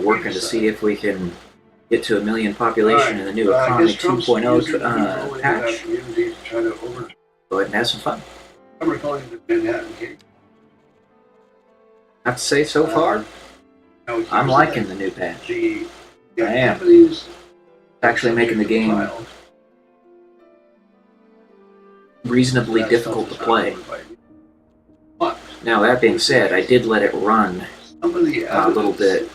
working to see if we can get to 1 million population in the new Economy 2.0 patch. Go ahead and have some fun. I'm calling the Manhattan case. I have to say, so far, I'm liking the new patch. I am. It's actually making the game reasonably difficult to play. Now, that being said, I did let it run a little bit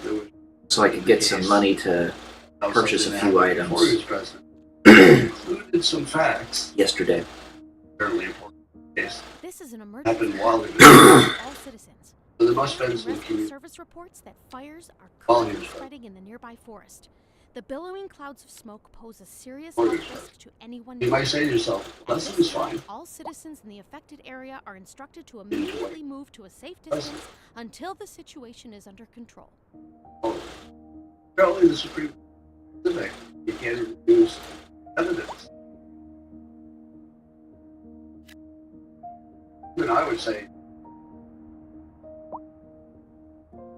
so I could get some money to purchase a few items included some facts. yesterday. Fairly important case. This is an emergency Happened while it for all citizens. So there must have been some Rescue community. service reports that fires are Volume currently spread. spreading in the nearby forest. The billowing clouds of smoke pose a serious Volume health spread. risk to anyone. You might say to yourself, At "Less this is time, fine." all citizens in the affected area are instructed to immediately move to a safe distance until the situation is under control. Apparently, the Supreme Court you can't introduce evidence. And I would say,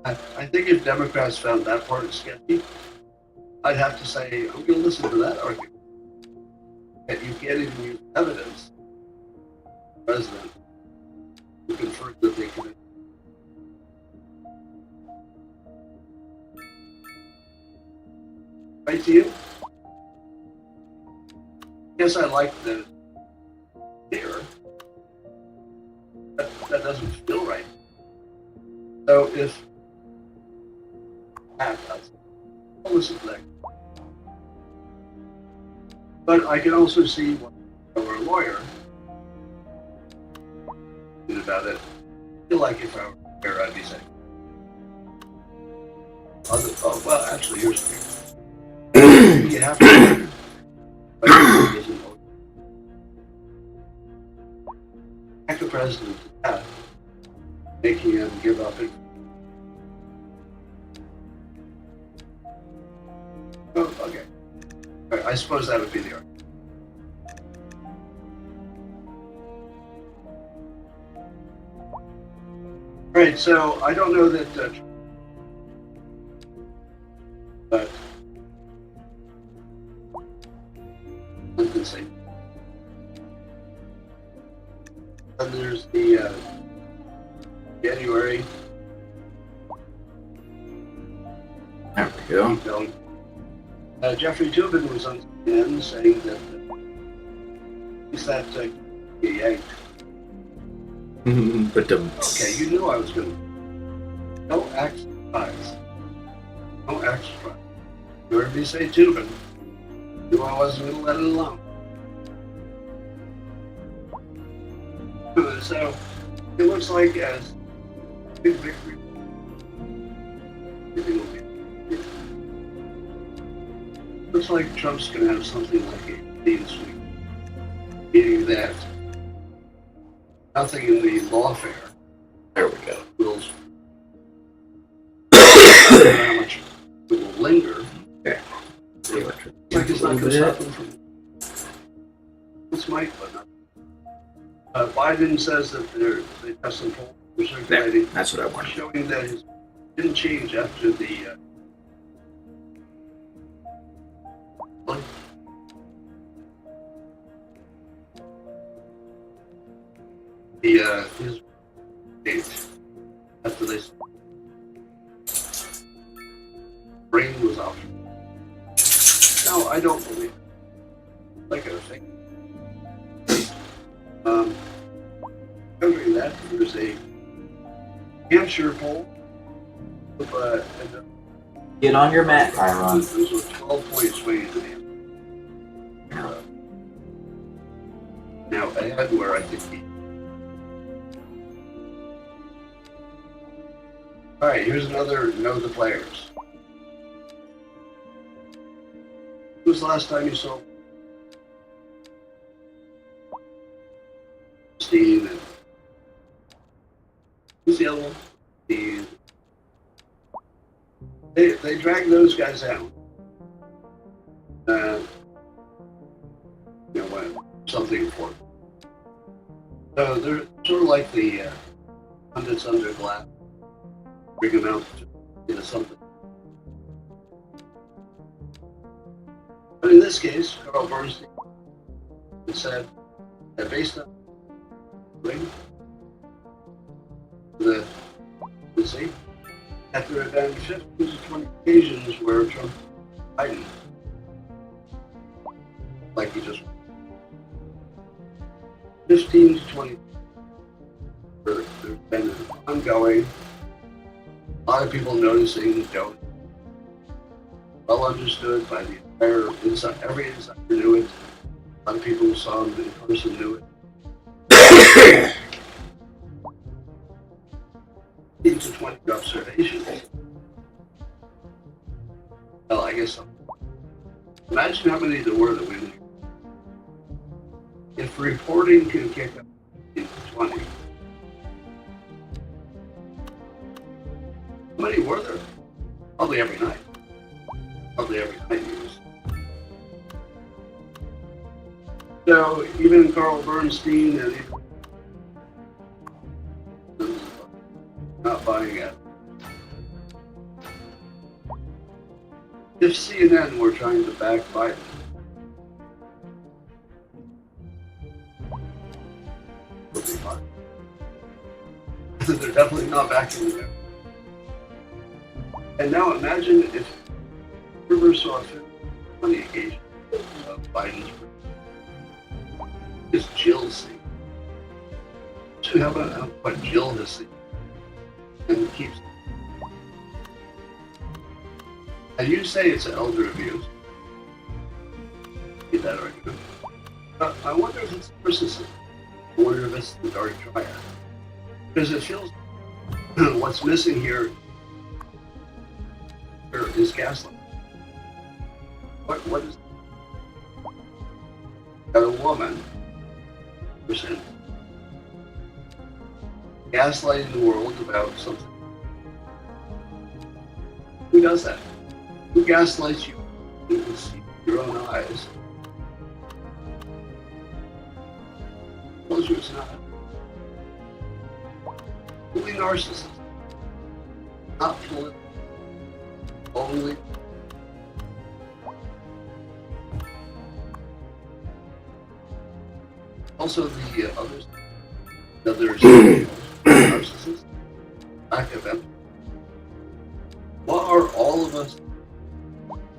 I think if Democrats found that part sketchy, I'd have to say, I'm going to listen to that argument. That you can't even use evidence, president, to confirm that they committed. Right to you? Yes, I like the here. That doesn't feel right. So if I'll listen to that. But I can also see what our lawyer did about it. I feel like if I were here, I'd be saying, oh, well, actually, here's the thing. You have to. Back the president to death, making him give up it. Oh, okay. All right, I suppose that would be the argument. All right, so I don't know that, but I can say. And there's the January. There we go. Jeffrey Toobin was on CNN saying that is that yanked. But Okay, you knew I was going to. Don't act surprised. Don't act surprised. You heard me say Toobin. Knew I wasn't going to let it alone. So it looks like as big victory. Looks like Trump's going to have something like a clean sweep, meaning that nothing in the lawfare. there we go. Will how much it will linger. Okay. Like it's not going to stop them from. This might, but not. Biden says that they have some polls circulating. That's what I wanted. Showing that it didn't change after the. His date after this brain was off. No, I don't believe it. Like I was saying. Covering that, there's a Hampshire poll. Get on your mat, Chiron. There's a 12-point swing in the now ahead where I think he. All right, here's another know the players. When was the last time you saw Steve and who's the other one? Steve. They drag those guys out. When something important. So they're sort of like the pundits under glass. Bring them out into something. But in this case, Carl Bernstein said that based on the see that there have been 15 to 20 occasions where Trump Biden, like he just 15 to 20 where there's been an ongoing, a lot of people noticing, don't well understood by the entire inside, every insider knew it. A lot of people who saw him in person knew it. 15 to 20 observations. Well, I guess so. Imagine how many there were that we knew. If reporting can kick up to 20, how many were there? Probably every night. Probably every night used. So even Carl Bernstein and even not buying it. If CNN were trying to back Biden, would be fine. They're definitely not backing him. And now imagine if River saw 50 occasions of Biden's is Jill seen. So how about what Jill has seen and keeps. And you say it's elder abuse. Get that argument. But I wonder if it's narcissism. I wonder if it's the dark triad. Because it feels what's missing here is gaslighting. What is got a woman percent gaslighting the world about something? Who does that? Who gaslights you? You can see with your own eyes. Tells you it's not. Only narcissists. Not political. Only. Also the others. Narcissists. Lack of empathy. What are all of us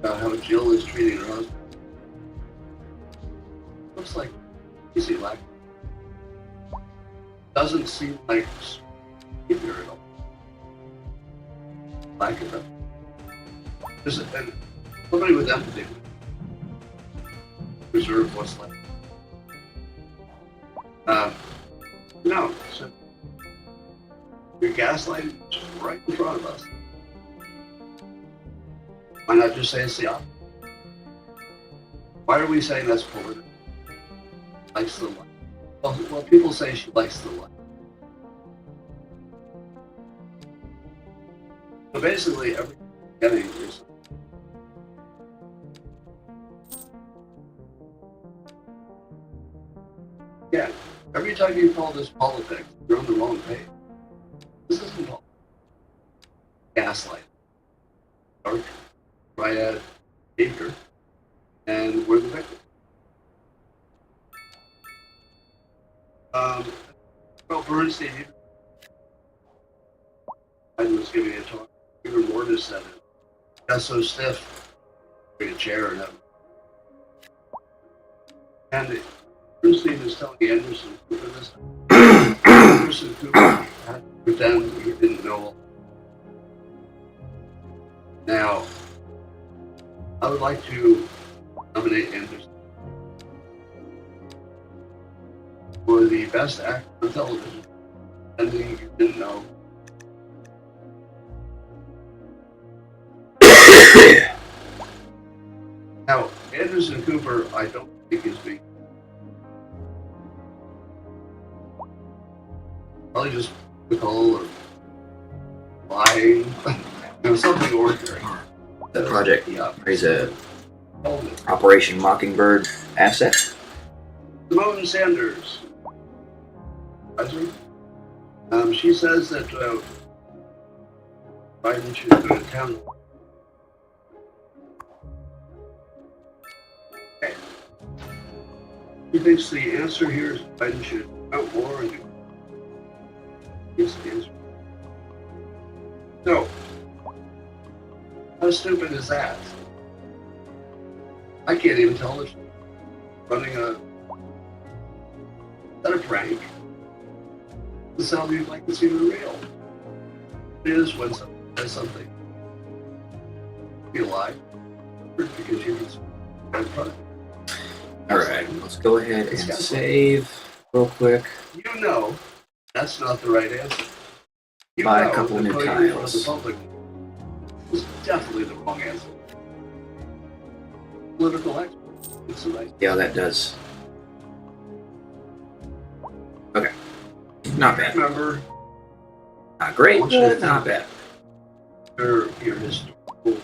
about how Jill is treating her husband? Looks like easy lack. Doesn't seem like behavior at all. Lack of empathy. And somebody with empathy would preserve what's left. No, so you're gaslighting right in front of us. Why not just say it's the opposite? Why are we saying that's political? Likes the light. Well, people say she likes the light. So basically, everything getting is yeah. Every time you call this politics, you're on the wrong page. This isn't politics. Gaslight. Dark, triad, behavior, and we're the victim. Well, Bernstein, I was giving a talk. Even more just said it. Got so stiff, bring a chair and have. And Bernstein is telling Anderson Cooper this. Anderson Cooper had to pretend he didn't know. Now, I would like to nominate Anderson for the best actor on television. Anything you didn't know. Now, Anderson Cooper, I don't think is being. Probably just typical or lying. Something ordinary. The project is a Operation Mockingbird asset. Simone Sanders. She says that Biden should go to town. He thinks the answer here is Biden should out more and is the answer. So, how stupid is that? I can't even tell if running a prank. The sound you like it's even real. It is when someone says something. You lie because you can front. Alright, let's go ahead and save real quick. You know that's not the right answer. You Buy a know couple the new podium in front of tiles. the public was definitely the wrong answer. Political expert. It's the right. Yeah, that does. Okay. Not bad. Remember Not great, but not bad. your historical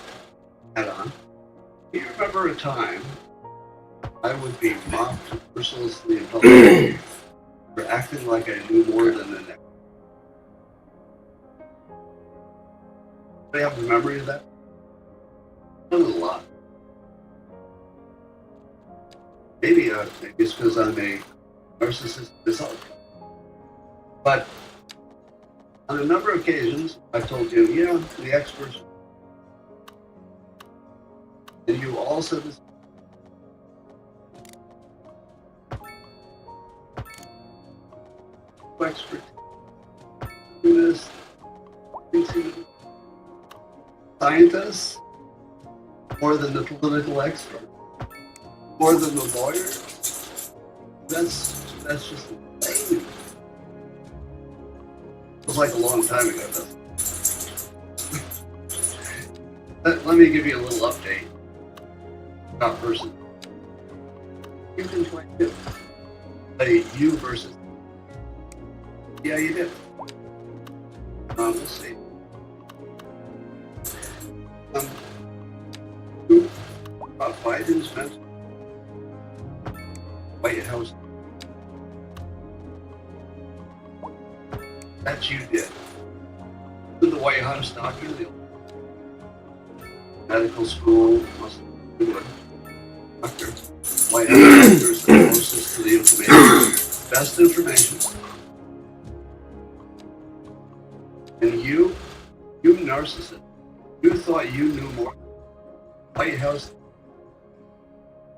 hat on. Do you remember a time I would be mocked mercilessly in public for acting like I knew more than the next? Do you have a memory of that? Not a lot. Maybe it's because I'm a narcissist myself. But on a number of occasions, I've told you, yeah, the experts. And you all said this. Expert. Scientists, more than the political expert, more than the lawyer. That's just insane. It was like a long time ago, though. Let me give you a little update about versus. You can play too. Play you versus. Yeah, you did. Let's see. Who Biden's mentioned White House. That you did. To the White House doctor, the medical school must do it. Doctor. White House doctor is the closest to the information. Best information. And you narcissist, you thought you knew more. White House,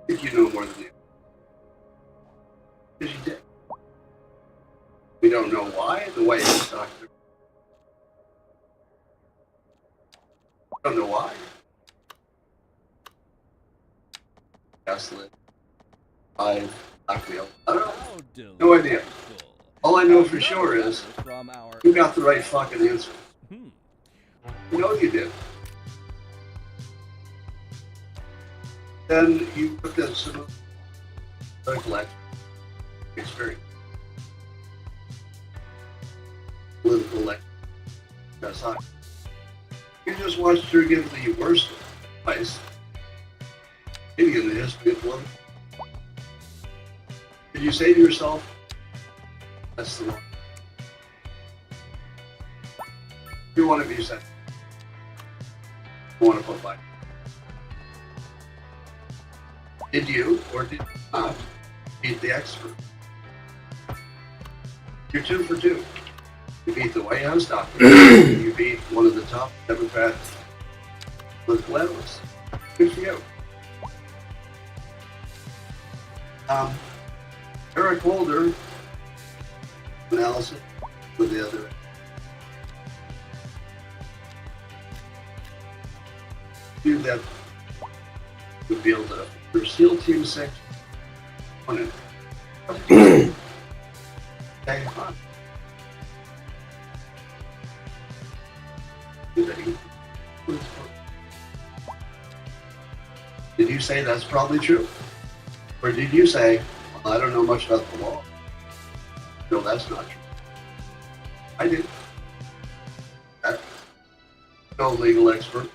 I think you know more than you. Because you did. We don't know why the White House doctor. We don't know why. Gaslit. I blackmail. I don't know. No idea. All I know for sure is you got the right fucking answer. You know you did. Then you looked at some political experience. Political experience. You just watched her give the worst advice maybe in the history of politics. Did you say to yourself, that's the one? You want to be set. You want to put by. Did you or did you not beat the expert? You're 2 for 2. You beat the White House doctor. You beat one of the top Democrat political analysts. Good for you. Eric Holder analysis with the other. Do that would be able to. Your SEAL Team 6 on it. Okay, fine. Did you say that's probably true? Or did you say, well, I don't know much about the law? No, that's not true. I did. I'm no legal expert.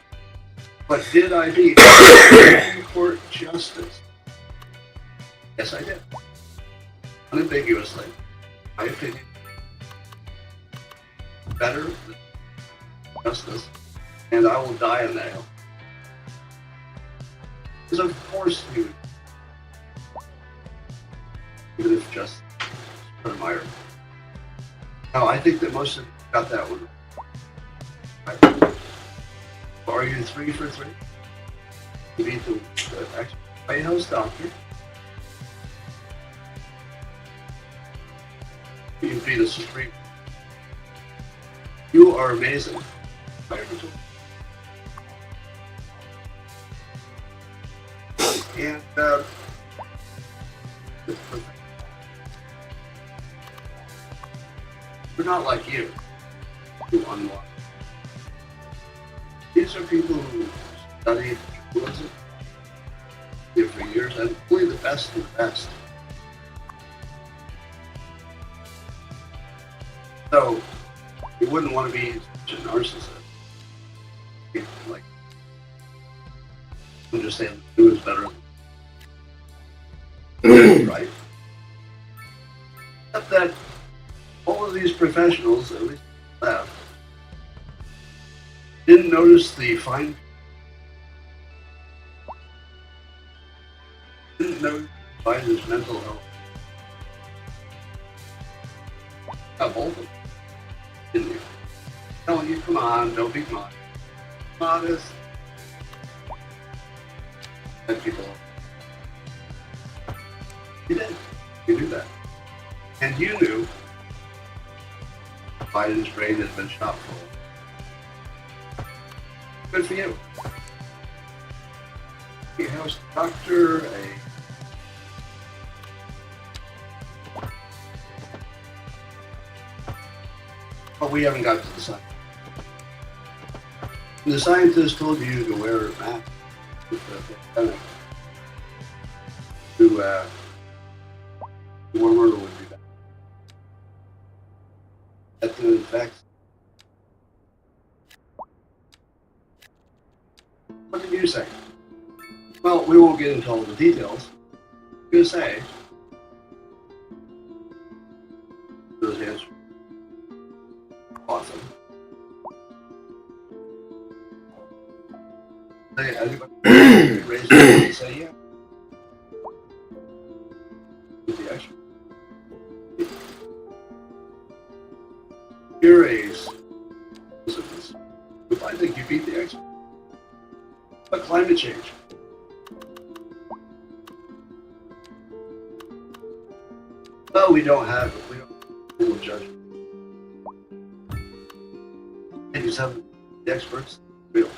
But did I beat Supreme Court Justice? Yes, I did. Unambiguously. My opinion. Better than justice. And I will die on that hill. Because of course you. even if just admire. Now, I think that most of you got that one right. Are you 3 for 3? You beat the White House doctor. You beat us 3. You are amazing. And we're not like you, who unlock. These are people who studied journalism here for years, and only the best of the best. So, you wouldn't want to be such a narcissist. Like, understand who is better. Right? Except that all of these professionals, at least left, didn't notice the fine. Didn't notice Biden's mental health. Both of them, didn't you? Telling you, come on, don't be modest. And people, you did. You knew that. And you knew Biden's brain has been shot full. Good for you. He has a doctor, but we haven't got to the science. The scientists told you to wear a mask to warmer would be better. That's in fact. What did you say? Well, we won't get into all the details. I'm going to say those answers. Awesome. Say, anybody raise their hand and say, yeah. With the extra. Your A's. I think you beat the expert. But climate change. No, we don't judgment. And you have the experts, real.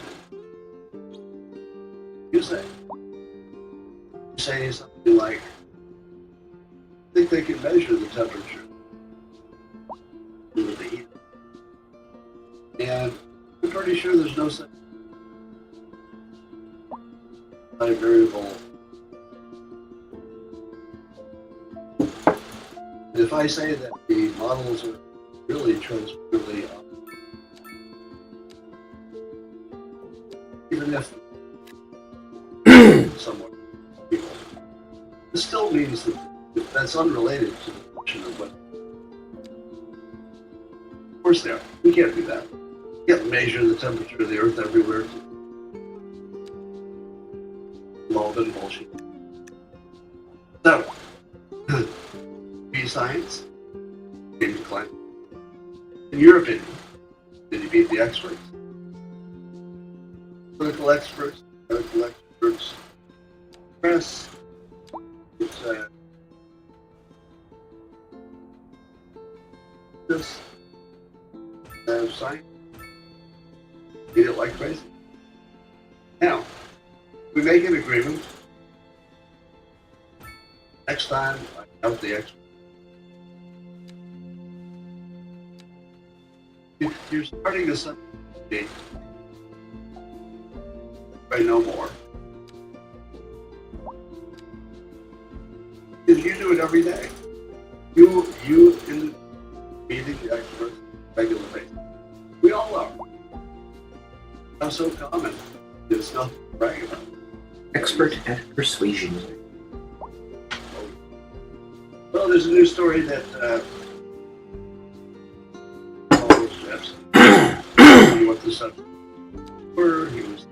You say something like, I think they can measure the temperature with the heat. And I'm pretty sure there's no such variable. And if I say that the models are really transparently up, even if somewhat people, this still means that that's unrelated to the question of what. Of course, they are. We can't do that. We can't measure the temperature of the Earth everywhere. All been bullshit. So, be science, maybe climate. In your opinion, did you beat the experts? Political experts, medical experts, press. It's this science. Beat it like crazy. Now, we make an agreement. Next time, I doubt the expert. If you're starting a subject, I know more. Because you do it every day. You in the meeting the experts regular basis. We all are. That's so common. It's nothing to brag about. Expert at persuasion. Well, there's a new story that Jeffs. He went to subject where he was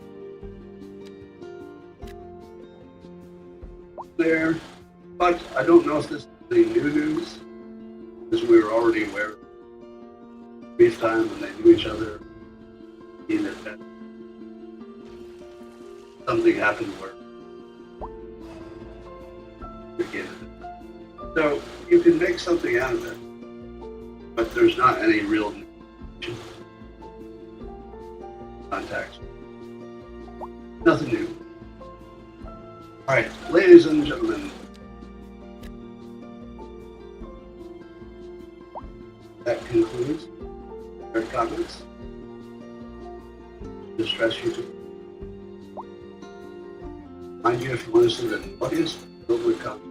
there, but I don't know if this the new news, because we were already aware of brief time when they knew each other, in that something happened where so you can make something out of it, but there's not any real contacts. Nothing new. All right, ladies and gentlemen, that concludes our comments. Distress you too. Mind you, if you want to see the audience, filled with comments.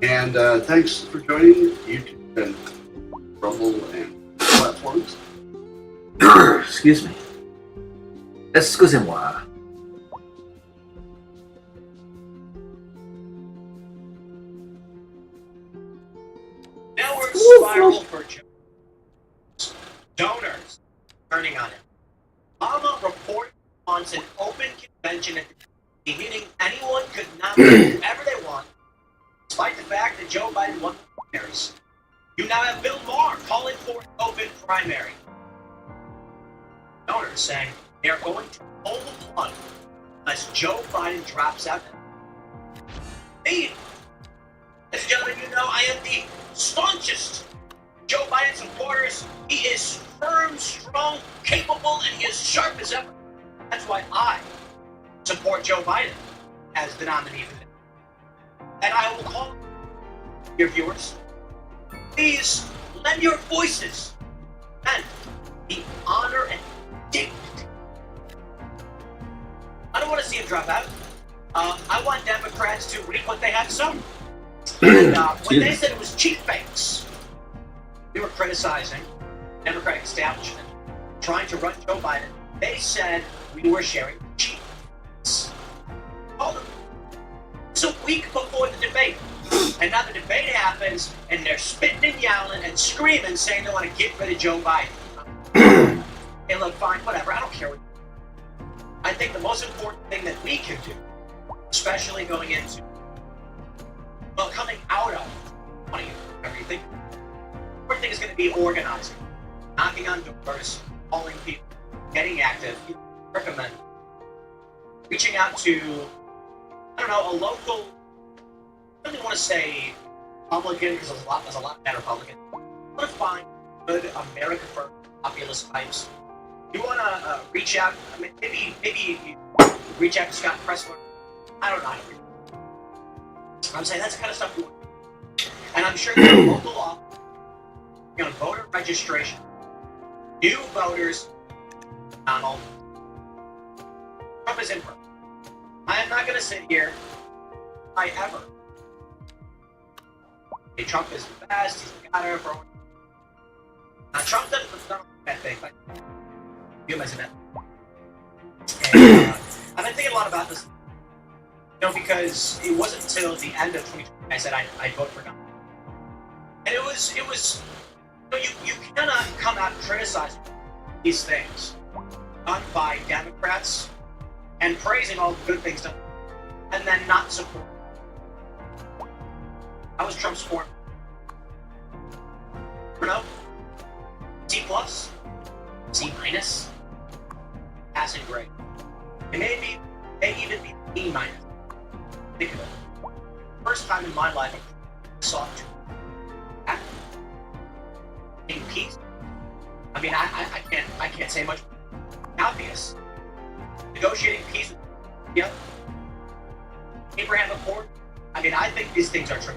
And thanks for joining YouTube and Rumble and platforms. Excuse me. Excusez-moi. Downward spiral for donors turning on it. Obama report wants an open convention at the meaning anyone could nominate whoever they want, despite the fact that Joe Biden won the primaries. You now have Bill Maher calling for an open primary. Donors saying they are going to pull the plug unless Joe Biden drops out. Me, ladies and gentlemen, you know I am the staunchest Joe Biden supporters. He is firm, strong, capable, and he is sharp as ever. That's why I support Joe Biden as the nominee for this. And I will call your viewers, please lend your voices and the honor and dignity. I don't want to see him drop out. I want Democrats to reap what they have sown. And when they said it was cheap fakes, we were criticizing the Democratic establishment trying to run Joe Biden. They said we were sharing cheap fakes. It's a week before the debate. And now the debate happens, and they're spitting and yelling and screaming, saying they want to get rid of Joe Biden. Hey, look, fine, whatever. I don't care what. I think the most important thing that we can do, especially going into, well, coming out of 20, whatever you think, the important thing is going to be organizing, knocking on doors, calling people, getting active, recommend, reaching out to, I don't know, a local, I really want to say Republican, because there's a lot of bad Republicans. I want to find good America First populist types. You want to reach out, I mean, maybe you reach out to Scott Pressler. I don't know how to reach out. I'm saying that's the kind of stuff you want. And I'm sure that local office, voter registration, new voters, Donald Trump is in front. I am not going to sit here, if I ever. Hey, Trump is the best, he's the guy for. Now, Trump doesn't a bad thing, but you mentioned that. And I've been thinking a lot about this, because it wasn't until the end of 2020 I said I'd vote for Donald. And it was, you cannot come out and criticize these things done by Democrats and praising all the good things done, and then not support. I was Trump's supporter. C+, C-, passing grade. It may even be B-. Think of it. First time in my life I saw to act in peace. I mean, I can't say much. Obvious. Negotiating peace with Abraham Accord. I mean, I think these things are true.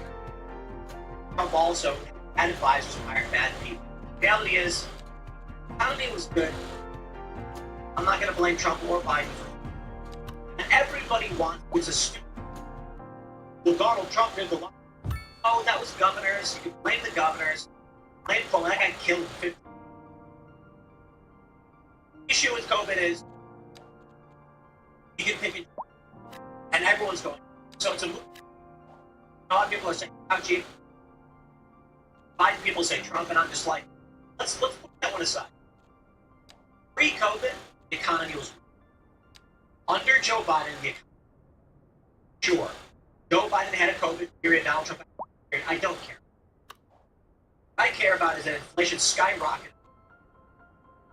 Trump also had advisors who hired bad people. The reality is, the economy was good. I'm not going to blame Trump or Biden for it. And everybody wants a stupid. Well, Donald Trump did the lot. Oh, that was governors. You can blame the governors. Blame for that guy killed 50. The issue with COVID is you can pick it, and everyone's going. So it's a move. A lot of people are saying, how cheap? Biden people say Trump, and I'm just like, let's put that one aside. Pre-COVID, the economy was Under Joe Biden, sure, Joe Biden had a COVID period, Donald Trump had a COVID period. I don't care. What I care about is that inflation skyrocketed,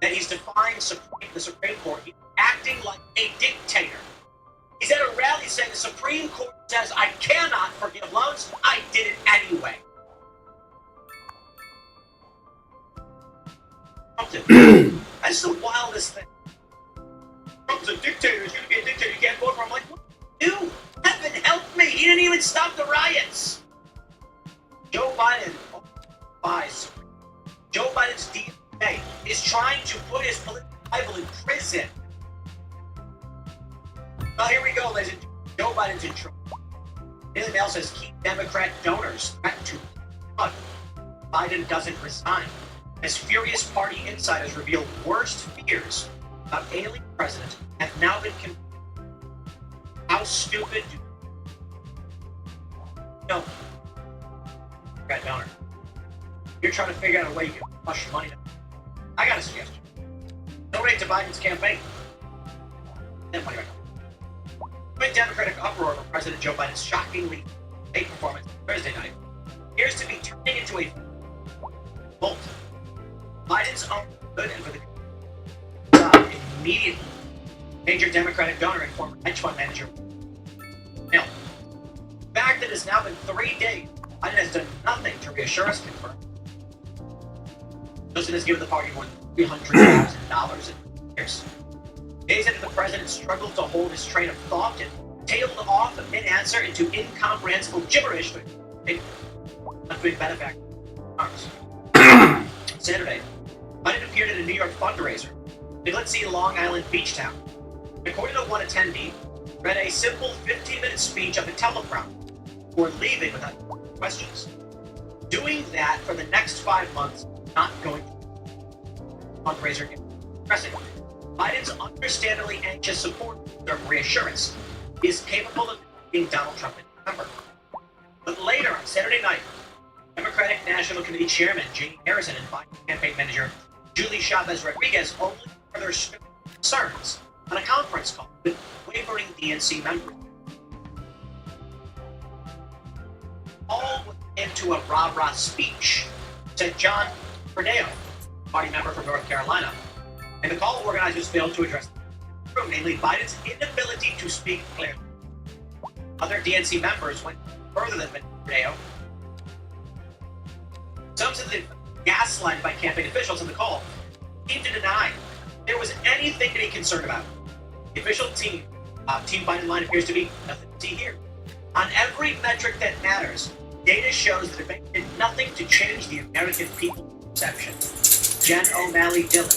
that he's defying the Supreme Court. He's acting like a dictator. He's at a rally saying the Supreme Court says I cannot forgive loans. I did it anyway. That's the wildest thing. Trump's a dictator. He's going to be a dictator. You can't vote for him. I'm like, what do you do? Heaven help me. He didn't even stop the riots. Joe Biden buys. Joe Biden's DNA is trying to put his political rival in prison. Well, here we go, ladies and gentlemen. Joe Biden's in trouble. Daily Mail says key Democrat donors threaten to cut. Biden doesn't resign. As furious party insiders reveal worst fears about alien president have now been confirmed. How stupid do no Democrat donor? You're trying to figure out a way you can flush money. I got a suggestion. Donate to Biden's campaign. Then money right now. Amid Democratic uproar over President Joe Biden's shockingly late performance Thursday night appears to be turning into a bolt. Biden's own good and for the immediately. Major Democratic donor and former hedge fund manager. Now, the fact that it has now been 3 days, Biden has done nothing to reassure us confirmed. Wilson has given the party more than $300,000 in years. Days after the president struggled to hold his train of thought and tailed off a mid-answer into incomprehensible gibberish to big benefactor. Saturday, Biden appeared at a New York fundraiser in, let's see, Long Island beach town. According to one attendee, read a simple 15-minute speech of a teleprompter before leaving without questions. Doing that for the next 5 months, not going to fundraiser pressing. Biden's understandably anxious support of reassurance is capable of being Donald Trump in November. But later on Saturday night, Democratic National Committee Chairman Jamie Harrison and Biden campaign manager Julie Chavez Rodriguez only further concerns on a conference call with wavering DNC members. All into a rah-rah speech, said John Verdeo, party member from North Carolina. And the call organizers failed to address the room, namely Biden's inability to speak clearly. Other DNC members went further than Verdeo. Some said they gaslighted by campaign officials in the call seemed to deny there was anything to be concerned about. The official team Biden line appears to be nothing to see here. On every metric that matters, data shows the debate did nothing to change the American people's perception. Jen O'Malley Dillon,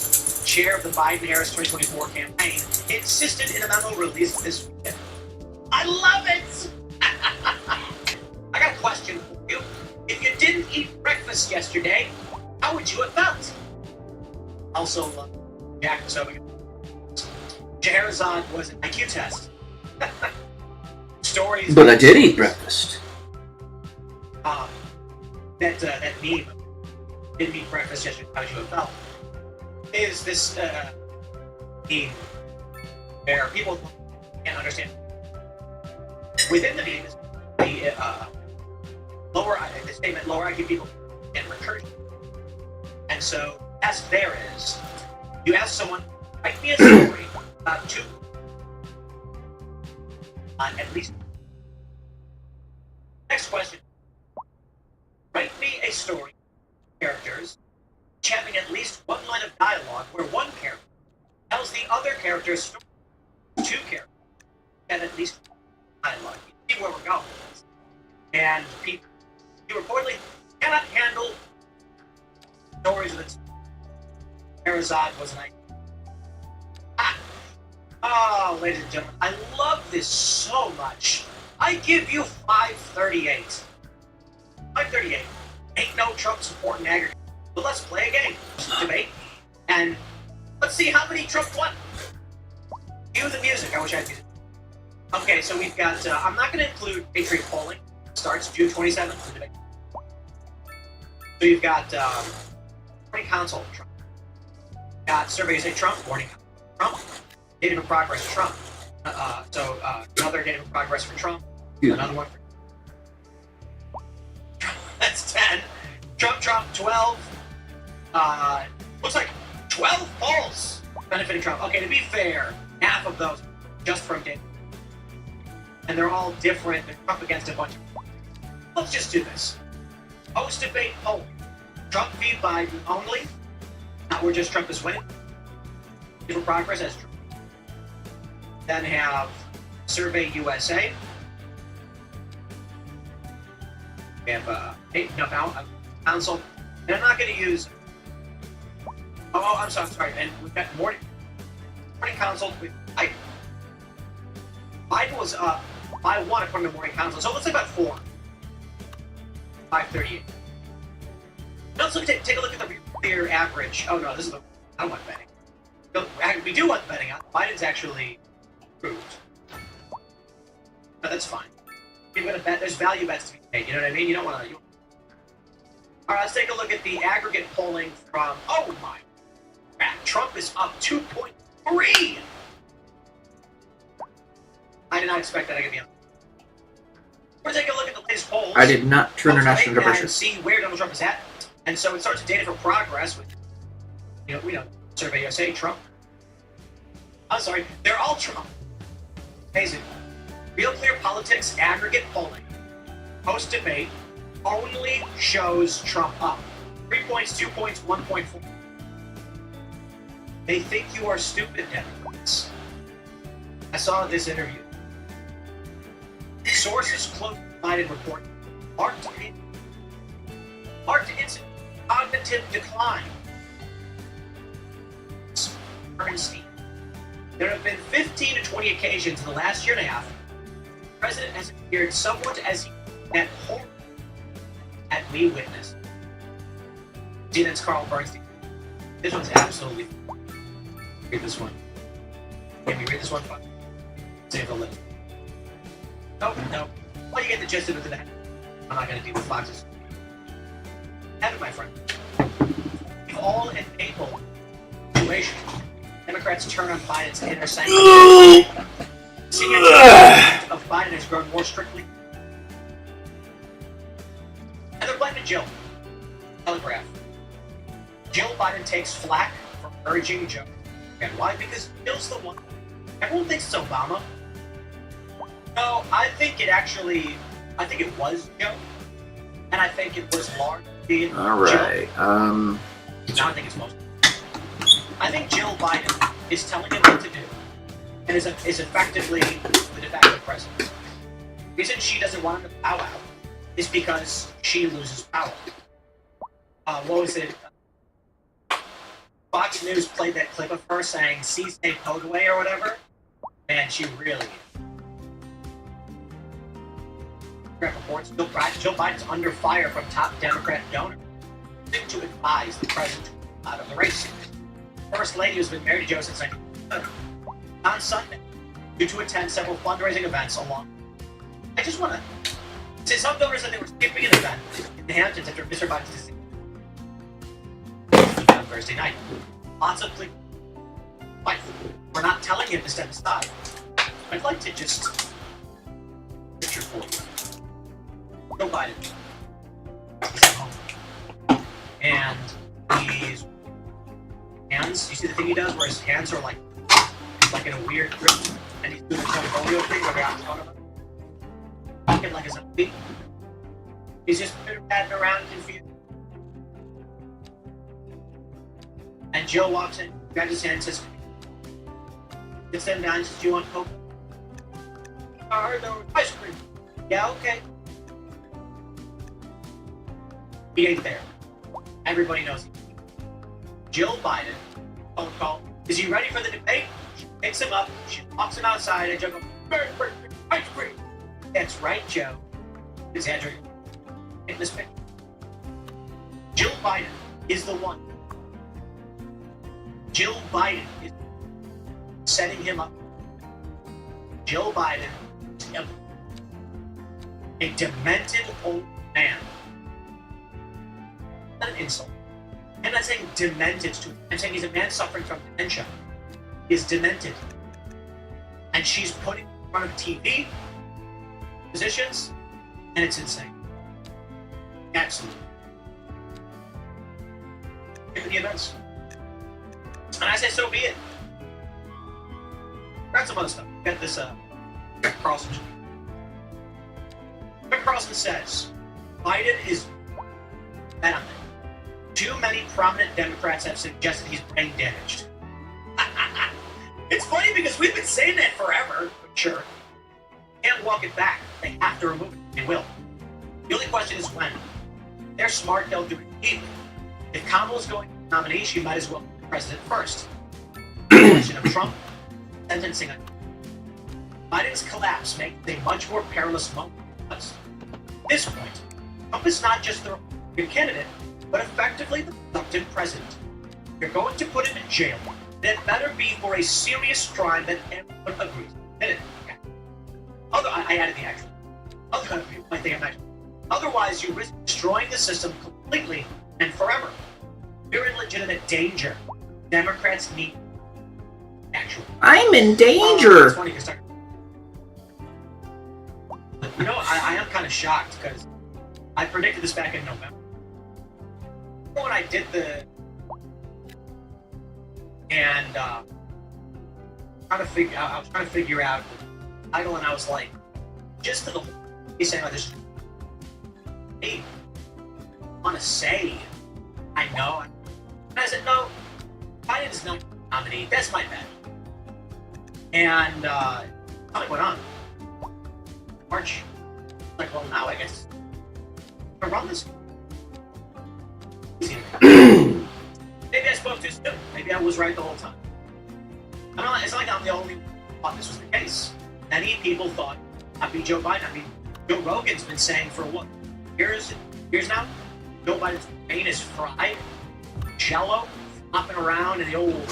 chair of the Biden-Harris 2024 campaign, insisted in a memo released this weekend. I love it! I got a question for you. If you didn't eat breakfast yesterday, how would you have felt? Also, Jack Sobek. Scheherazade was an IQ test. Stories. But I did eat breakfast. That meme, didn't eat breakfast yesterday, how would you have felt? Is this meme where people can't understand. Within the meme is the statement, lower IQ people and recursion. And so, as there is, you ask someone, write me a story about two, at least. Next question. Write me a story, characters, having at least one line of dialogue where one character tells the other character's story. Two characters have at least one dialogue. You see where we're going. And people, you reportedly cannot handle stories of its Scheherazade was an idea. Oh, ladies and gentlemen, I love this so much. I give you 538. 538. Ain't no Trump support in aggregate. But let's play a game. Debate. And let's see how many Trump won. Cue the music. I wish I had music. Okay, so we've got, I'm not going to include Patriot polling. It starts June 27th. The debate. So you've got Morning Consult, Trump. Got surveys say Trump, Morning Consult, Trump. Data in progress, Trump. Another day of progress for Trump. Excuse Another one for that's 10. Trump, 12. Looks like 12 polls benefiting Trump. Okay, to be fair, half of those just from day. And they're all different. They're up against a bunch of. Let's just do this. Post-debate polling. Trump v. Biden only. Not where just Trump is winning. For progress as Trump. Then have Survey USA. We have council. And I'm not going to use. Oh, I'm sorry. And we've got morning council. Biden was up by 1 according to morning council. So let's say about 4. 538. Now let's take a look at the clear average. Oh no, this is the. I don't want betting. No, we do want betting on. Biden's actually approved. But that's fine. You're gonna bet. There's value bets to be made. You know what I mean? You don't want to. All right, let's take a look at the aggregate polling from. Oh my crap! Trump is up 2.3. I did not expect that. I could be on. We're taking a look at the latest polls. I did not turn international temperature. And see where Donald Trump is at. And so it starts with data for progress. With, we know Survey USA, Trump. I'm sorry, they're all Trump. Amazing. Real Clear Politics aggregate polling, post-debate, only shows Trump up. 3 points, 2 points, 1.4. They think you are stupid, Democrats. I saw this interview. Sources close to Biden report marked instant cognitive decline. Bernstein. There have been 15 to 20 occasions in the last year and a half the president has appeared somewhat as that horror that we witnessed. See, that's Carl Bernstein. This one's absolutely. Read this one. Can we read this one? Save the list. No. Well, you get the gist of it. I'm not going to deal with Fox's. Have it, my friend. If all enabled situation, Democrats turn on Biden's inner sanctum. Senior of Biden has grown more strictly. And they're blaming Jill. Telegraph. Jill Biden takes flack for urging Joe. And why? Because Jill's the one. Everyone thinks it's Obama. No, I think it was Joe. And I think it was largely Alright, No, I think it's most. I think Jill Biden is telling him what to do. And is effectively the de facto president. The reason she doesn't want him to bow out is because she loses power. What was it? Fox News played that clip of her saying, "Seize a Podway" or whatever. Man, she really. Reports Joe Biden's under fire from top Democrat donors to advise the president out of the race. First Lady, who's been married to Joe since 1997, on Sunday, due to attend several fundraising events along. I just want to say some donors said they were skipping an event in the Hamptons after Mr. Biden's decision on Thursday night. Lots of pleas. We're not telling him to step aside. I'd like to just picture for you. Joe Biden. He's at home. And his hands, you see the thing he does where his hands are like in a weird grip, and he's doing the polio thing where they're out in front of him. Looking like a zombie. He's just padding around confused. And Jill walks in, grabs his hand and says, sits him down and says, "Do you want Coke?" "No, ice cream." "Yeah, okay." He ain't there. Everybody knows. Jill Biden, phone call. Is he ready for the debate? She picks him up, she walks him outside, and Joe goes, "Ice cream." "That's right, Joe." His Andrew. In this picture. Jill Biden is the one. Jill Biden is setting him up. Jill Biden is a demented old man. Not an insult. I'm not saying demented to him. I'm saying he's a man suffering from dementia. He is demented. and she's putting in front of TV positions, and it's insane. Absolutely. Give the events. And I say, so be it. Got some other stuff. Got this, Rick Carlson. Rick Carlson says, Biden is bad on it. Too many prominent Democrats have suggested he's brain damaged. It's funny because we've been saying that forever, but sure. Can't walk it back. They have to remove it. They will. The only question is when. They're smart, they'll do it immediately. If Kamala's going to the nominee, she might as well be the president first. The question of Trump sentencing on Biden's collapse makes a much more perilous moment for us. At this point, Trump is not just the Republican candidate, but effectively the elected president. You're going to put him in jail. That better be for a serious crime that everyone agrees. Okay. I added the actual. Otherwise, you risk destroying the system completely and forever. You're in legitimate danger. Democrats need actual. I'm in danger. It's funny because you know, I am kind of shocked because I predicted this back in November. When I did the and I was trying to figure out the title, and I was like, just to the he's saying like this. Hey, I want to say, I know. And I said, no, Biden is not the nominee. That's my bet. And time went on. March. Like, well, now I guess I run this. Maybe I spoke too soon. Maybe I was right the whole time. I don't know, it's not like I'm the only one who thought this was the case. Many people thought I'd be Joe Biden. I mean, Joe Rogan's been saying for what? Years now? Joe Biden's brain is fried, jello, flopping around in the old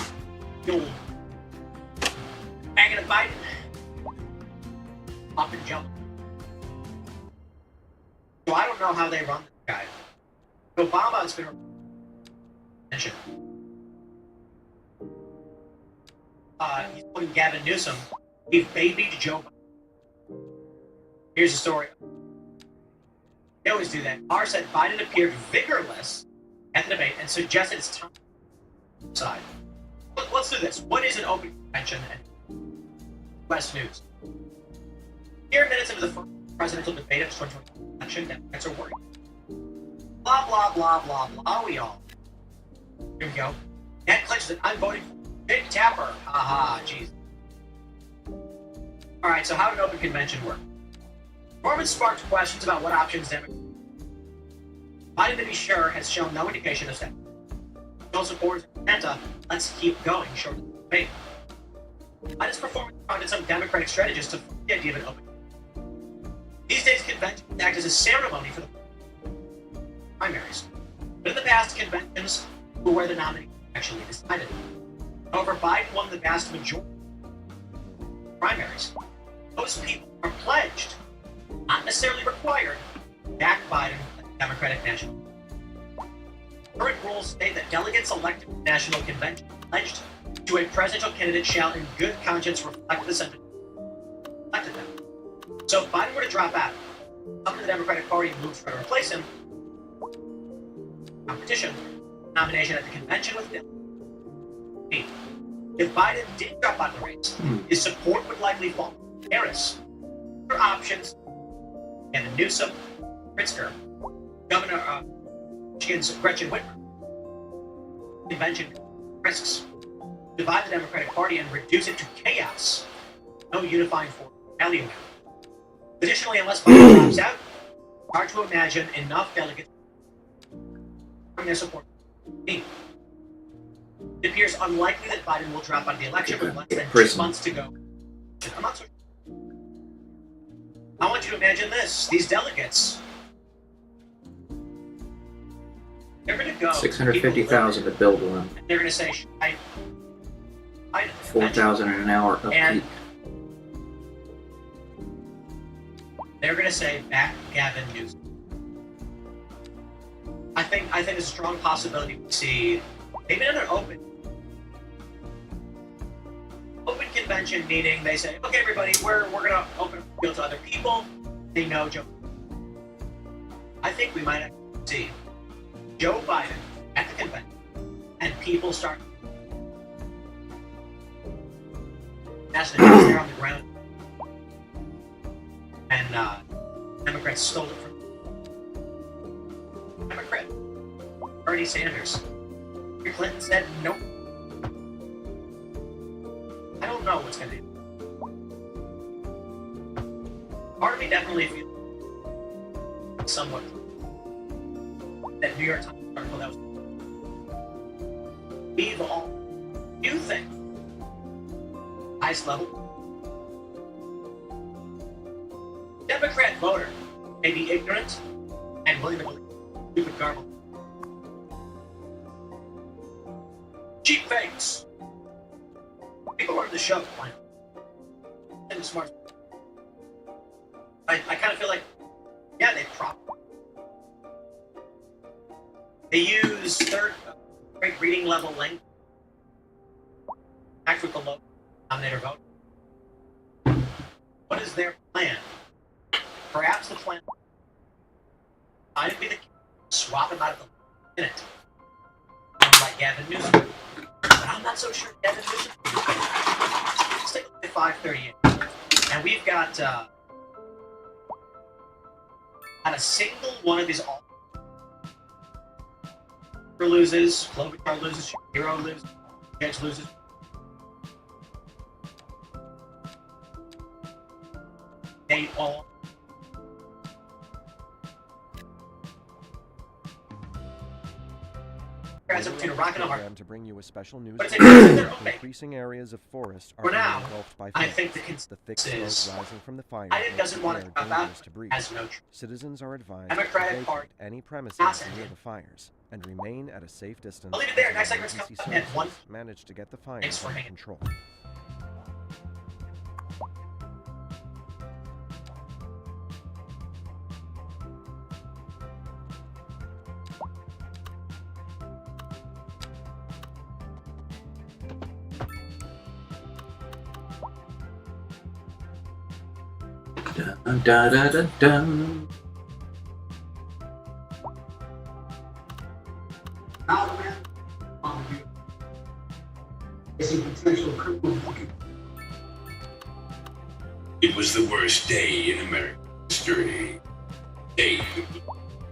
bag of Biden. Up and jump. So I don't know how they run this guy. Obama's been attention. He's putting Gavin Newsom. He babied Joe Biden. Here's the story. They always do that. Barr said Biden appeared vigorless at the debate and suggested it's time to decide. Let's do this. What is an open convention and West News? Here, minutes into the first presidential debate of the 2020 election, Democrats are worried. Blah, blah, blah, blah, blah, we all. Here we go. Ned clinches that I'm voting for Big Tapper. Haha, jeez. Alright, so how did an open convention work? Performance sparked questions about what options Democrats. Biden, to be sure, has shown no indication of that. No supporters of Atlanta, let's keep going, short of the debate. Biden's performance prompted some Democratic strategists to fight the idea of an open convention. These days, conventions act as a ceremony for the primaries. But in the past, conventions were where the nominee actually decided. However, Biden won the vast majority of primaries. Those people are pledged, not necessarily required, to back Biden at the Democratic National. Current rules state that delegates elected to the National Convention pledged to a presidential candidate shall in good conscience reflect the sentiment elected them. So if Biden were to drop out, up to the Democratic Party moves to replace him, competition, nomination at the convention with Democrats. If Biden did drop out of the race, his support would likely fall to Harris. Other options, and Newsom, Pritzker, Governor Michigan's Gretchen Whitmer. Convention risks divide the Democratic Party and reduce it to chaos. No unifying force rally around. Additionally, unless Biden drops out, it's hard to imagine enough delegates from their support. It appears unlikely that Biden will drop out of the election with less than 2 months to go. I'm not so sure. I want you to imagine this. These delegates, they're going to go. 650,000 to build one. And they're going to say, I 4,000 an hour upkeep. and they're going to say, back Gavin Newsom. I think there's a strong possibility we see maybe another open convention convention meeting, they say, okay, everybody, we're going to open up the field to other people. They know Joe. I think we might actually see Joe Biden at the convention and people start. That's the news there on the ground. And Democrats stole it from Democrat. Bernie Sanders. Clinton said nope. I don't know what's going to do. Part of me definitely feels somewhat that New York Times article that was leave all you think highest level Democrat voter may be ignorant and willing to believe stupid garble. Cheap fakes. People are on the show. And smart. I kind of feel like, yeah, they use third grade reading level language. Act with the low denominator vote. What is their plan? Perhaps the plan might be the swap him out of the minute. Like Gavin Newsom. But I'm not so sure Gavin Newsom. Let's take a look at 538. And we've got on a single one of these all loses, Klobuchar loses, Shapiro loses, Judge loses. They all between a rock and a hard. To bring you a special news But it's increasing areas of forest are for now, engulfed by I fires. think The thick is smoke rising from the fire Biden doesn't want to makes come the air out dangerous to breathe. as no truth. Citizens are advised Democratic to Party vacate any premises not near it. the fires and remain at a safe distance. I'll leave it there. until Next segment's emergency coming up at services 1. manage to get the Thanks fires for under hanging. control. Dun, dun, dun, dun, dun. Now the man is a potential criminal. It was the worst day in American history. Day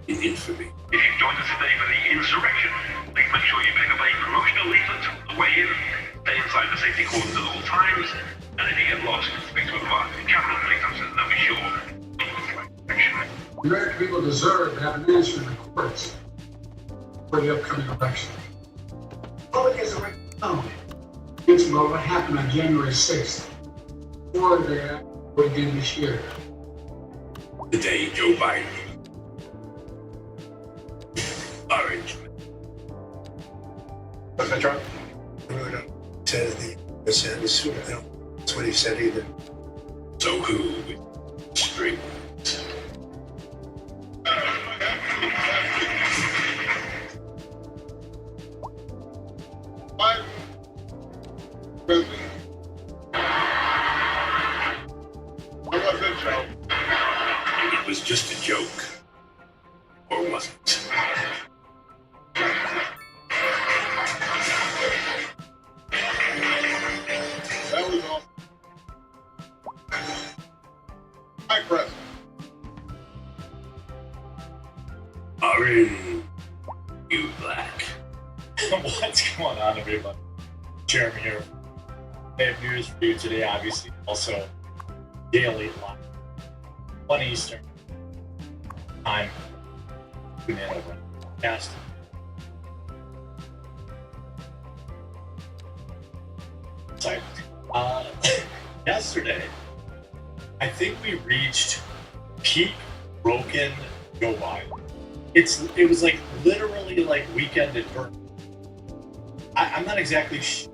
in infamy. If you've joined us today for the insurrection, please make sure you pick up a promotional leaflet on the way in. Stay inside the safety cordons at all times. And if you get lost, speak to one of our Capitol police officers. They'll be sure. The American people deserve to have an answer in the courts for the upcoming election. The public has a right to know about what happened on January 6th before they vote again this year. The day Joe Biden. Orange. President Trump said the sentence. That's what he said either. So who with strings? President. How was it, Joe? It was just a joke. Or was it? That was all. Hi, President. Orange. You black. What's going on, everybody? Jeremy here. I have news for you today, obviously. Also, daily live. 1 Eastern time. Tune in over cast. Sorry. Yesterday, I think we reached peak broken Joe Biden. It was like literally like weekend at birth. I'm not exactly sure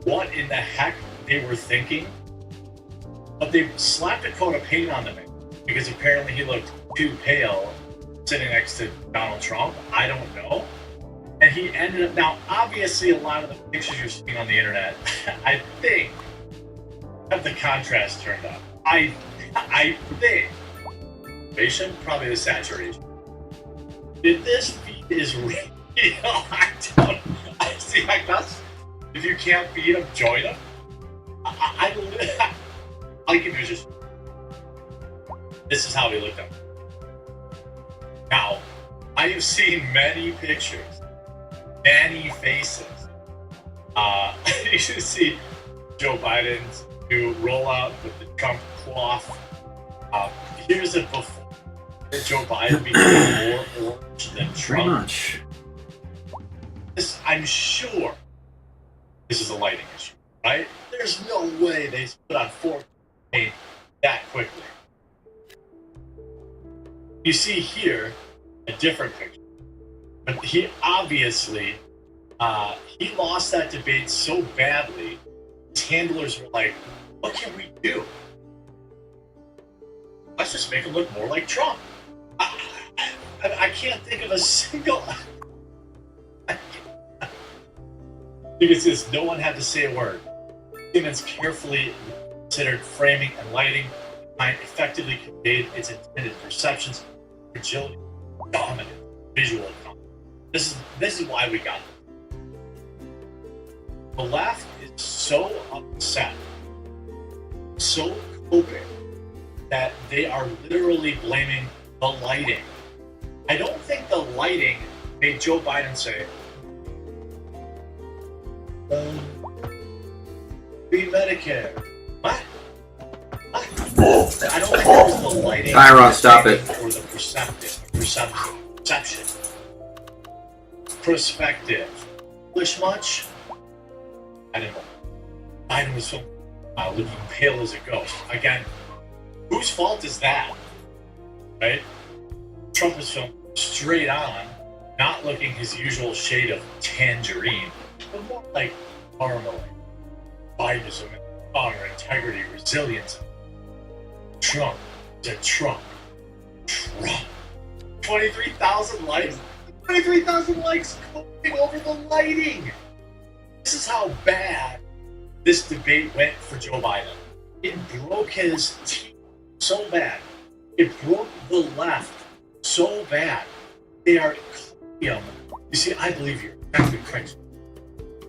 what in the heck they were thinking, but they slapped a coat of paint on the man because apparently he looked too pale sitting next to Donald Trump. I don't know. And he ended up, now obviously a lot of the pictures you're seeing on the internet, I think have the contrast turned up. I think probably the saturation. If this feed is real, I see. I guess if you can't feed them, join them. All you can do is just. This is how we looked at it. Now, I have seen many pictures, many faces. You should see Joe Biden's new rollout with the Trump cloth. Here's a before. Joe Biden became more orange than Trump. Pretty much. This, I'm sure this is a lighting issue, right? There's no way they put on 4K that quickly. You see here a different picture, but he obviously he lost that debate so badly. His handlers were like, "What can we do? Let's just make him look more like Trump." I can't think of a single. Because this, no one had to say a word. Siemens carefully considered framing and lighting, and effectively conveyed its intended perceptions, fragility, dominant, visual content. This is why we got this. The left is so upset, so coping, that they are literally blaming the lighting. I don't think the lighting made Joe Biden say, free Medicare. What? I don't think it was the lighting. Tyron, stop it. Or the perception. Perspective. English much? I don't know. Biden was so looking pale as a ghost. Again, whose fault is that? Right? Trump was filmed straight on, not looking his usual shade of tangerine, but more like marmalade. Biden is a man of honor, integrity, resilience. Trump is a Trump. 23,000 likes? 23,000 likes going over the lighting! This is how bad this debate went for Joe Biden. It broke his team so bad. It broke the left so bad. They are you see, I believe you're exactly correct.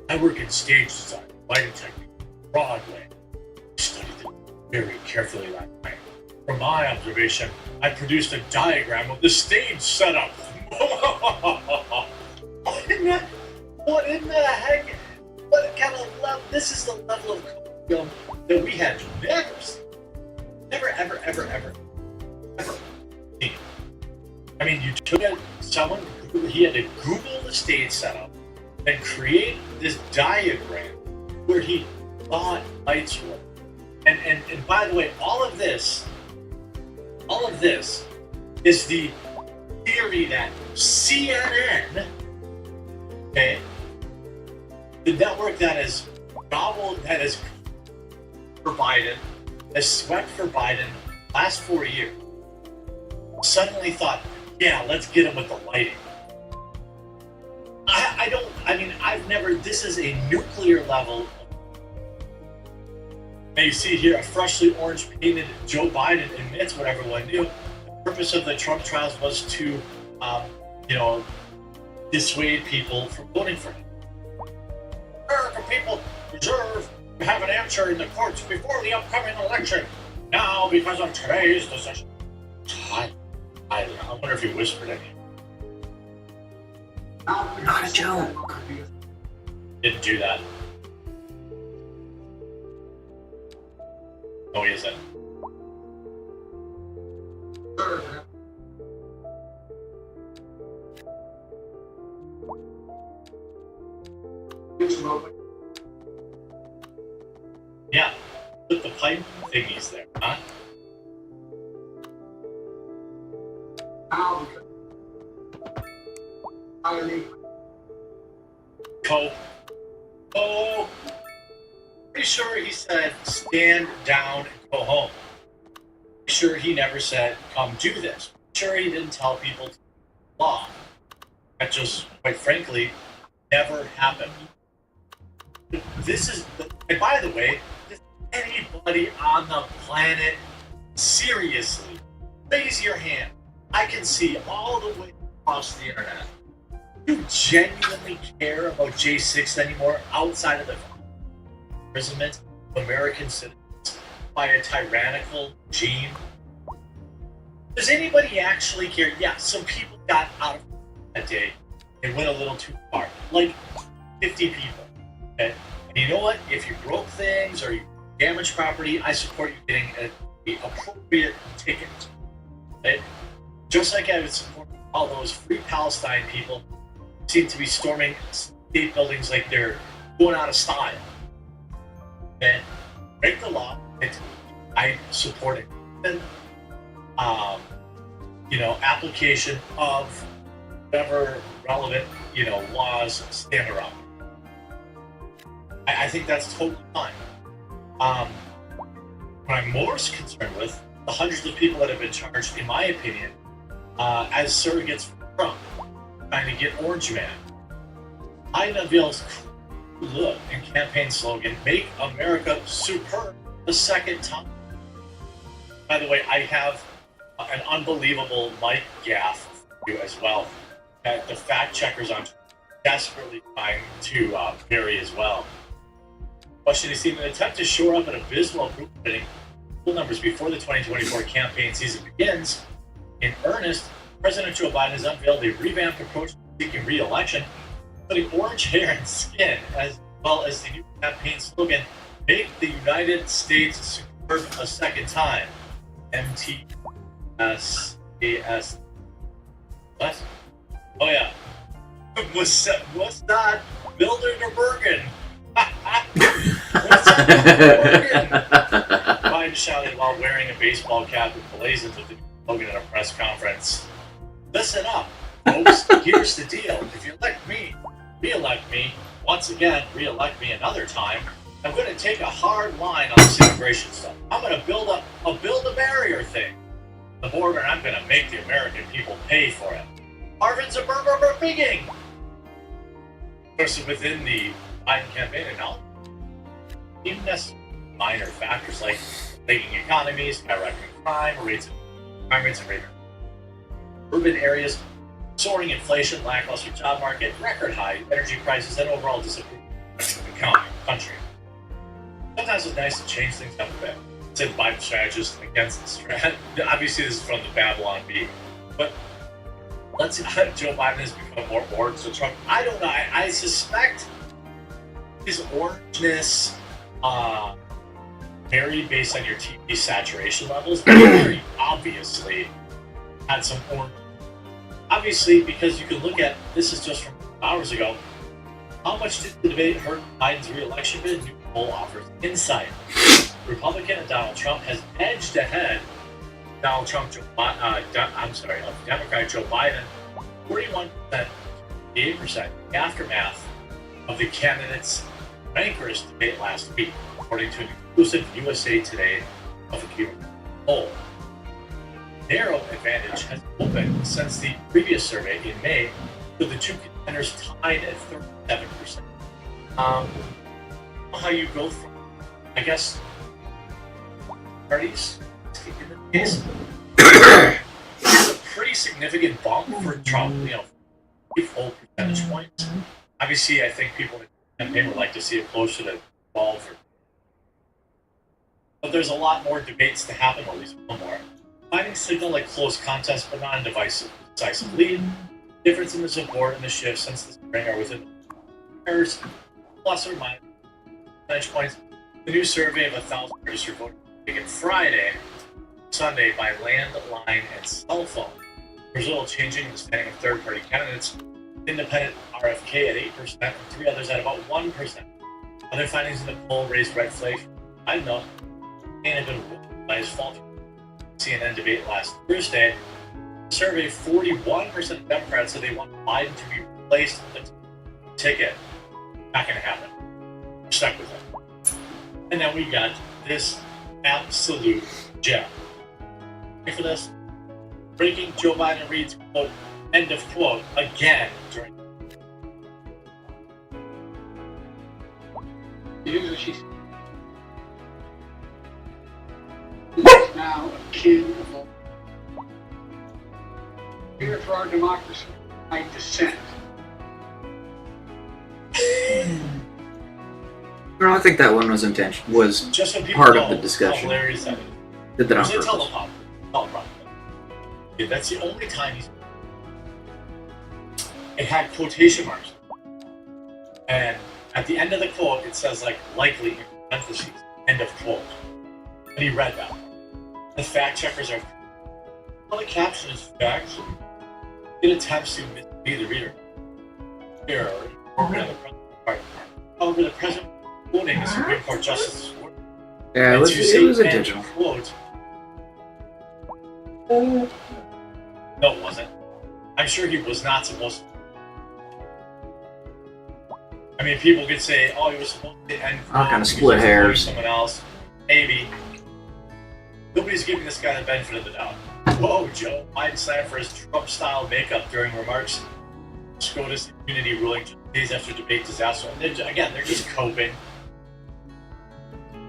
I work in stage design, lighting technique, Broadway. I studied it very carefully last night. From my observation, I produced a diagram of the stage setup. What in the heck? What kind of level? This is the level of that we had never seen. Never, ever seen. I mean, you took someone, he had to Google the stage setup and create this diagram where he thought lights were. And by the way, all of this is the theory that CNN, okay, the network that has for Biden, has swept for Biden last 4 years, suddenly thought, yeah, let's get him with the lighting. I've never, this is a nuclear level. And you see here, a freshly orange painted Joe Biden admits what everyone knew. The purpose of the Trump trials was to, dissuade people from voting for him. American people deserve to have an answer in the courts before the upcoming election. Now, because of today's decision. I wonder if he whispered it. Not a joke. Didn't do that. No, he isn't. Yeah, put the pipe thingies there, huh? Pretty sure he said stand down and go home. Pretty sure he never said come do this. Pretty sure he didn't tell people to law. That just, quite frankly, never happened. This is, and by the way, anybody on the planet, seriously, raise your hand. I can see all the way across the internet. Do you genuinely care about J6 anymore outside of the imprisonment of American citizens by a tyrannical regime? Does anybody actually care? Yeah, some people got out of that day. They went a little too far. Like 50 people. Okay? And you know what? If you broke things or you damaged property, I support you getting the appropriate ticket. Okay? Just like I would support all those Free Palestine people who seem to be storming state buildings like they're going out of style. And break the law. I support it. And, application of whatever relevant, laws stand around. I think that's totally fine. What I'm most concerned with, the hundreds of people that have been charged, in my opinion, as surrogates for Trump, trying to get Orange Man. Biden unveils look and campaign slogan, "Make America Superb" the second time. By the way, I have an unbelievable Mike gaffe for you as well. The fact checkers on Twitter desperately trying to bury as well. Washington State, in an attempt to shore up an abysmal group rating poll numbers before the 2024 campaign season begins, in earnest, President Joe Biden has unveiled a revamped approach to seeking re-election, putting orange hair and skin, as well as the new campaign slogan, "Make the United States Superb a Second Time." MTSAS. What? Oh yeah. Mossad Builder to Bergen. Biden shouted while wearing a baseball cap with blazons with the slogan at a press conference. Listen up, folks. Here's the deal. If you elect me, re-elect me, once again, re-elect me another time, I'm going to take a hard line on this immigration stuff. I'm going to build a barrier thing. The border, and I'm going to make the American people pay for it. Harvin's a burger bigging. Of course, within the Biden campaign announcement, even necessarily minor factors like lagging economies, skyrocketing crime rates, and urban areas, soaring inflation, lackluster job market, record high energy prices, and overall disapproval of the country. Sometimes it's nice to change things up a bit. Said Biden strategist against the strat. Obviously, this is from the Babylon Bee, but let's Joe Biden has become more orange than Trump. I don't know. I suspect his orangeness varied based on your TP saturation levels. Very obviously had some orange. Obviously, because you can look at this is just from hours ago. How much did the debate hurt Biden's re-election bid? New poll offers insight. Republican and Donald Trump has edged ahead of Democrat Joe Biden, 41%, 8%, the aftermath of the candidates' rankers debate last week, according to an exclusive USA Today public poll. Narrow advantage has opened since the previous survey in May, with the two contenders tied at 37%. How you go from, I guess, parties in the case. It's a pretty significant bump for Trump, 3 full percentage points. Obviously, I think people in the campaign would like to see it closer to 12. But there's a lot more debates to happen, or at least one more. Finding signal like close contest, but not a decisive lead. Difference in the support and the shift since the spring are within the pairs, plus or minus percentage points. The new survey of 1,000 registered voters taken Sunday by landline and cell phone. The result changing the standing of third-party candidates. Independent RFK at 8%, and 3 others at about 1%. Other findings in the poll raised red flags. I know, and have been ruled by his fault. CNN debate last Thursday. Survey 41% of Democrats said they want Biden to be replaced with a ticket. Not going to happen. We're stuck with it. And then we got this absolute gem. Ready for this? Breaking Joe Biden reads, quote, end of quote, again during. Here's what she said. now a king of all. Here for our democracy, by dissent. No, I think that one was Just so people part know of the discussion. how hilarious that is. Did that on It was a purpose. teleprompter. Yeah, that's the only time it had quotation marks. And at the end of the quote, it says, like, likely in parentheses, end of quote. And he read that. The fact checkers are, well, the caption is facts. It attempts to mislead the reader. Here, over the president quoting the Supreme Court Justice's word. Yeah, it was intentional. Quote, no, it wasn't. I'm sure he was not supposed to. I mean, people could say, oh, he was supposed to end quote. I'm gonna split hairs. Someone else. Maybe. Nobody's giving this guy the benefit of the doubt. Whoa, Joe Biden signed for his Trump-style makeup during remarks. SCOTUS immunity ruling just days after debate disaster. And they're just coping.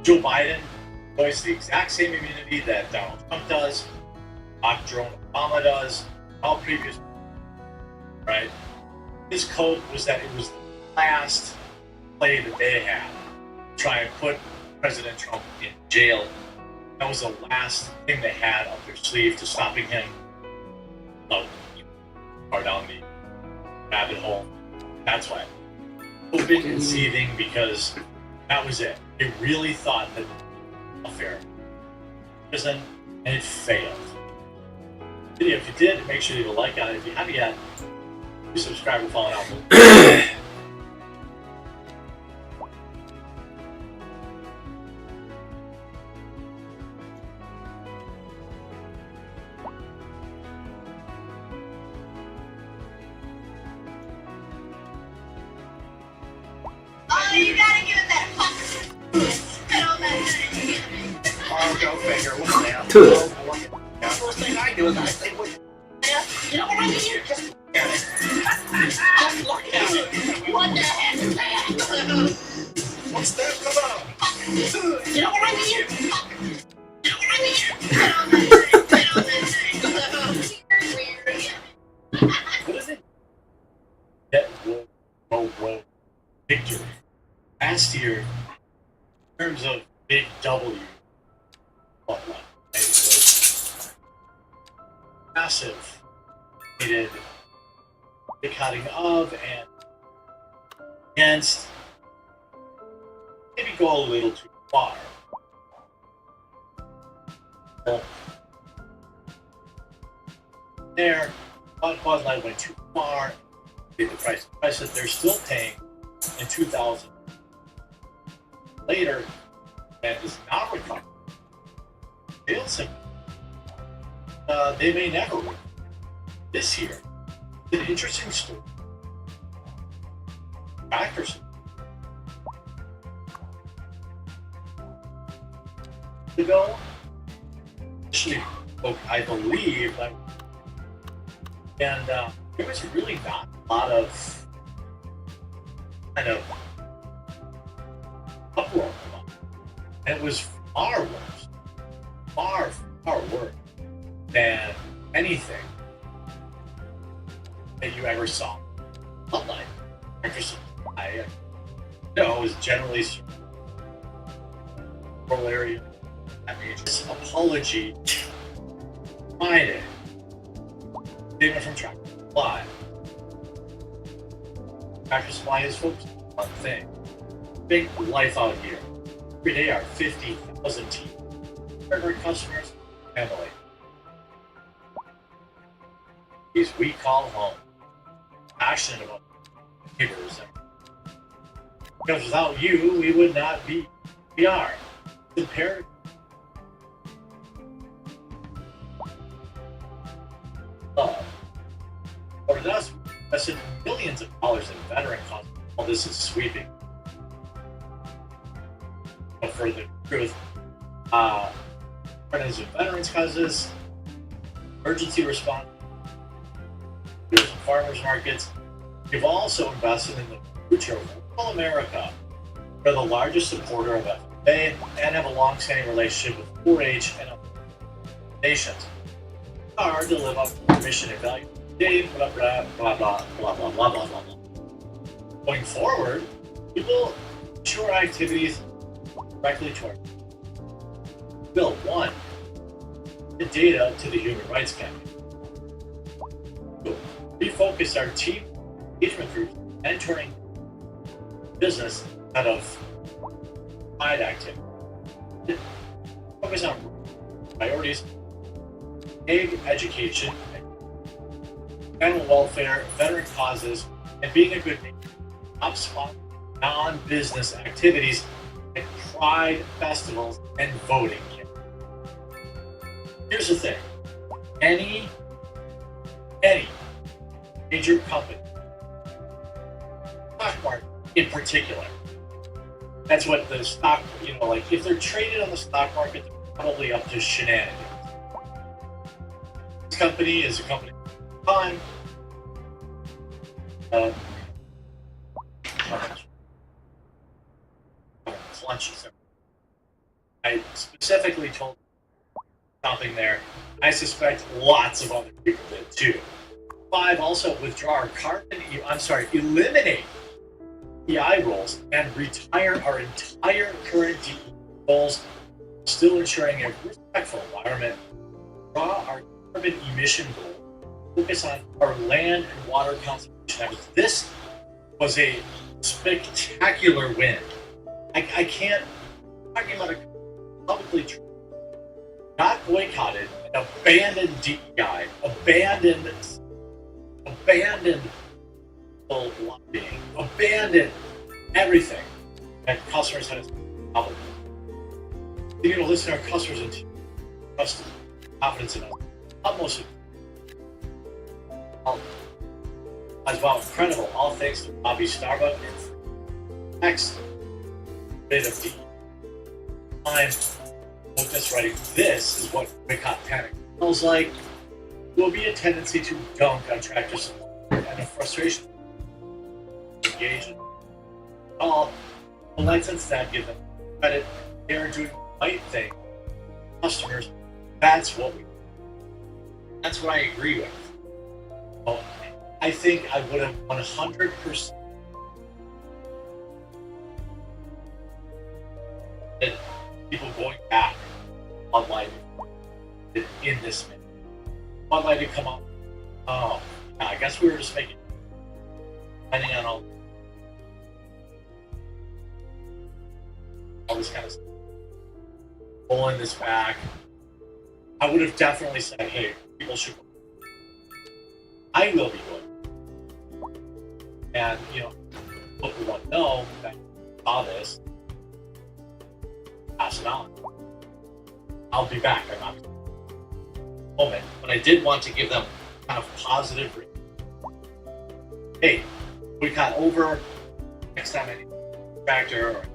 Joe Biden enjoys the exact same immunity that Donald Trump does, Jerome Obama does, all previous, right? His cope was that it was the last play that they had to try and put President Trump in jail. That was the last thing they had up their sleeve to stopping him far down the rabbit hole. That's why. Open and seething, because that was it. They really thought that affair prison, and it failed. Video, if you did, make sure you leave a like on it. If you haven't yet, please subscribe and follow out. Oh, you gotta give it that fuck. Spit on that thing. Oh, go figure. What's that? Tuh. The first thing I do is I say, what? You know what I mean? Just look at it. Just look at it. What the heck is that? What's that about? You know what I mean? You know what I mean? Spit on that thing. Spit on that thing. Weird. What is it? That whoa victory. Last year, in terms of big W, it was massive. Needed boycotting of and against. Maybe go a little too far. There, Bud Light went too far. Paid the price. The price that they're still paying in 2000. Later, and is not recovered. Jail sentence. They may never recover. This year, it's an interesting story. Factors. Ago, I believe, and there was really not a lot of kind of uproar about it. And it was far worse than anything that you ever saw. Unlike I was generally rural area. I mean, this apology Friday. Statement from Tractor Supply. Tractor Supply is focused on one thing. Big life out here. Every day are 50,000 teams. Regular customers, family. These we call home. Passionate about neighbors. Because without you, we would not be who we are. It's imperative. Over the last, we invested millions of dollars in veteran costs. All this is sweeping. But for the truth, veterans and veterans causes, emergency response, there's farmers markets. We've also invested in the future of rural America. We're the largest supporter of FFA and have a long-standing relationship with 4-H and nations. Hard to live up to the mission and value. Blah blah blah blah blah blah blah blah blah. Going forward, we will ensure activities directly to our Bill 1. The data to the Human Rights Campaign. Refocus our team engagement groups, mentoring business out of side activity. Focus on priorities, egg education, animal welfare, veteran causes, and being a good neighbor. Top spot non-business activities like pride festivals and voting. Here's the thing. Any major company, stock market in particular, that's what the stock, like if they're traded on the stock market, they're probably up to shenanigans. This company is a company fun. Clunches. I specifically told something there. I suspect lots of other people did too. 5, also withdraw our eliminate DEI rules and retire our entire current DEI goals, still ensuring a respectful environment. Draw our carbon emission goal. Focus on our land and water conservation efforts. This was a spectacular win. I can't talking about a publicly not boycotted and abandoned DEI, abandoned lobbying, abandoned everything that customers had to public. We need to listen to our customers and trust confidence in us. Utmost as well, incredible. All thanks to Bobby Starbuck and next bit of DEI. I'm focus writing. This is what boycott panic feels like. There will be a tendency to dunk on Tractor Supply and a frustration engage in all. But let's instead give them credit. They are doing the right thing. Customers, that's what I agree with. Well, I think I would have 100% people going back online in this minute. Bud Light had come up. Oh, yeah, I guess we were just making, depending on all this kind of stuff, pulling this back. I would have definitely said, hey, people should go. I will be going. And, what we want to know that saw this, pass it on. I'll be back. I'm not moment, but I did want to give them kind of positive. Hey, we got over next time any factor.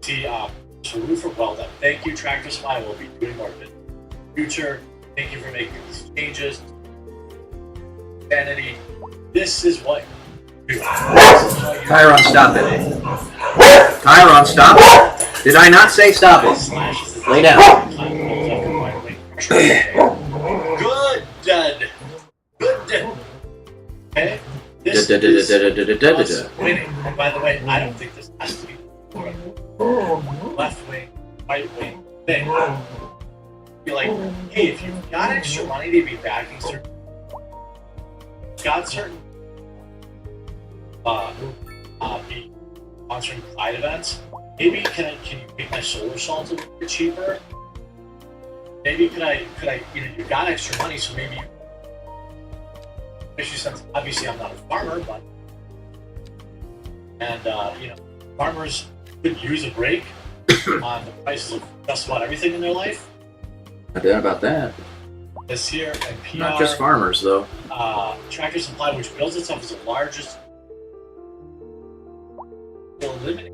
See, so roofer, well done. Thank you, Tractor Supply. We'll be doing more business in the future. Thank you for making these changes. Sanity. This is what. Chiron, stop it. Chiron, stop it. Did I not say stop it? Lay down. Good. Okay? This is winning. And by the way, I don't think this has to be left wing, right wing thing. Be like, hey, if you've got extra money to be backing certain, be sponsoring Pride events. Maybe can you make my solar salt a little bit cheaper? Maybe could I you got extra money, so maybe makes you sense. Obviously I'm not a farmer, but farmers could use a break on the prices of just about everything in their life. I doubt about that. This year and PR, not just farmers though. Tractor Supply, which bills itself as the largest, will eliminate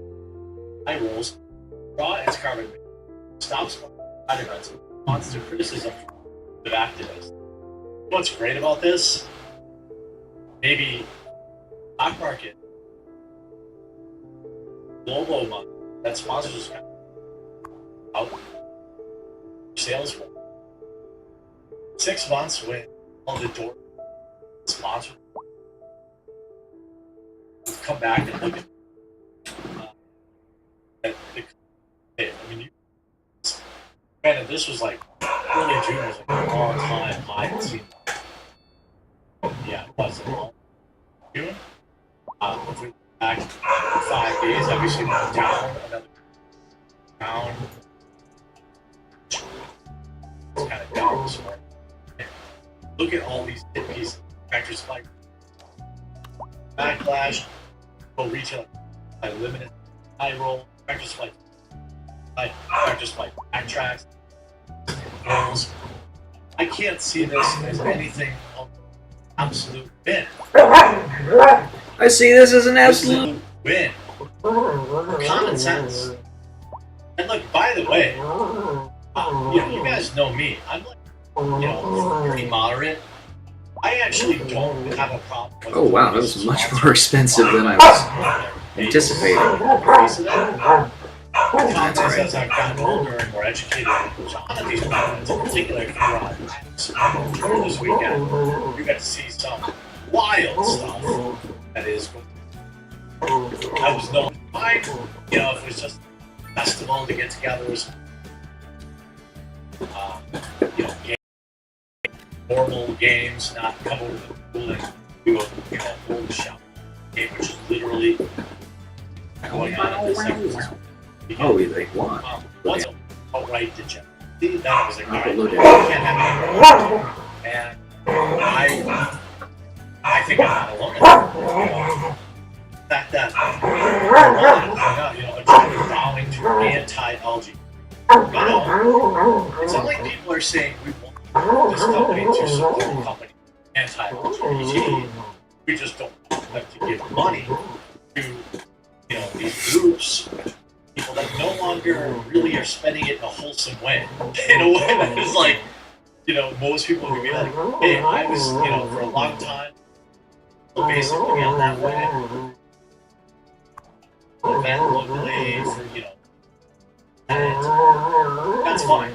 high rules, draw its carbon, stops side events, responds to criticism of activists. What's great about this? Maybe stock market Globo month that sponsors us out sales for 6 months when all the door sponsors come back and look at the I mean, granted, this was like early June was like an all-time high. It seemed. Yeah, it was a long June. If we look back 5 days, obviously went down, another down. It's kind of down this morning. Look at all these hit pieces. Tractor Supply, Backlash, Go Retail, I Limited, I Roll, Tractor Supply, Tractor Supply, Backtracks. I can't see this as anything of absolute win. I see this as an absolute win. Common sense. And look, by the way, you guys know me. I'm like, pretty moderate. I actually don't have a problem with Oh wow, that was much more expensive than I was anticipating. That's right. As I've gotten older and more educated, some of these products, in particular, over this weekend, you got to see some wild stuff that is. I was not fine, if it was just a festival to get together with normal games, not come over to the pool and do a full shop game, which is literally going on at this second. Oh, they won. Once outright dejected. That was like, alright, Loaded. can't have it. And I think I'm not alone in that. The fact that it's kind of bowing to anti-LG. It's not like people are saying we want this company to support a company anti-LGBT. We just don't want them to give money to these groups. People that no longer really are spending it in a wholesome way. In a way that is like, most people would be like, hey, I was, for a long time, basically on that way. Event locally for, and that's fine.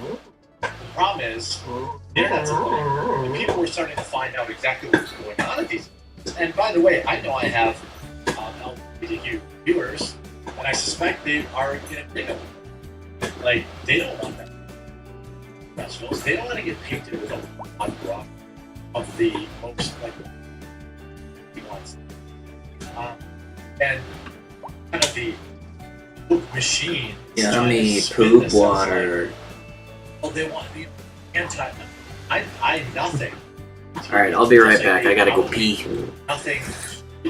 The problem is, the internet's a thing. And people were starting to find out exactly what was going on at these events. And by the way, I know I have LGBTQ viewers, and I suspect they are in agreement with it. Like, they don't want that. Festivals, they don't want to get painted with a hot rock of the most, ones. And kind of the poop machine. Yummy poop water. They want the anti. I nothing. Alright, I'll be right back. I gotta go pee. Nothing. I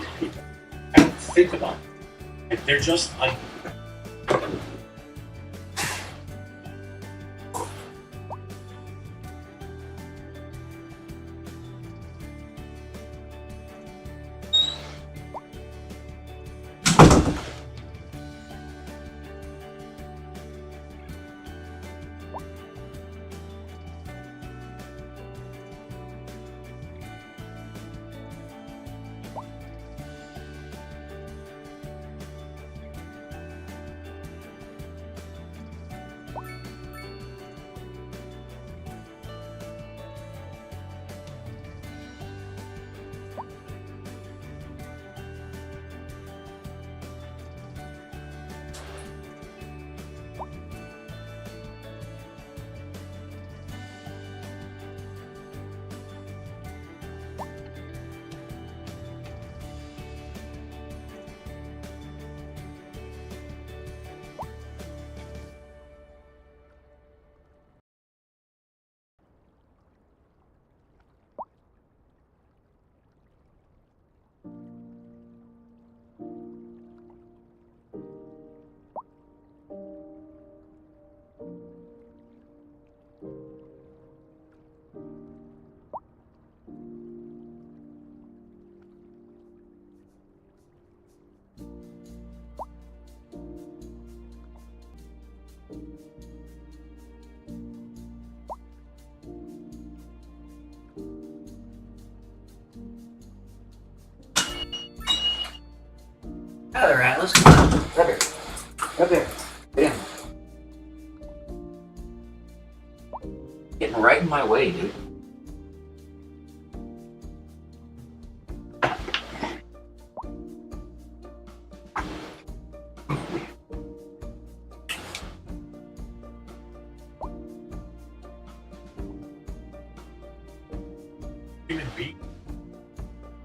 don't think about it. They're just Alright, let's go. Come here.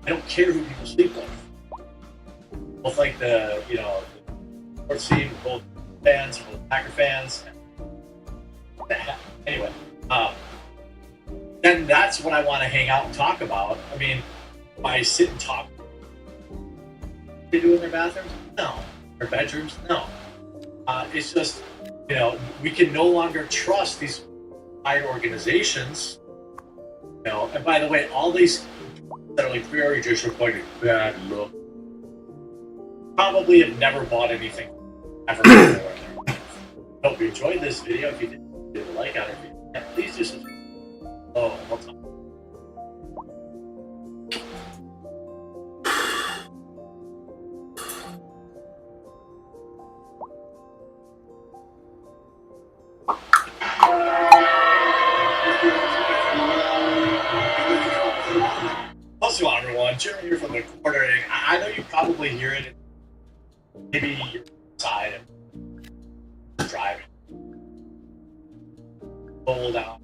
I don't care who people sleep with. Both like the sports team, both fans, both Packer fans. Anyway, then that's what I want to hang out and talk about. I mean, if I sit and talk, what they do in their bathrooms? No. Their bedrooms? No. It's just, we can no longer trust these side organizations. And by the way, all these that are like very disappointing, bad look, probably have never bought anything ever before. Hope you enjoyed this video. If you did, leave a like on it. Yeah, please do subscribe. Oh, what's up? Plus, everyone, Jeremy here from the recording. I know you probably hear it. Maybe you're inside and driving. Roll out.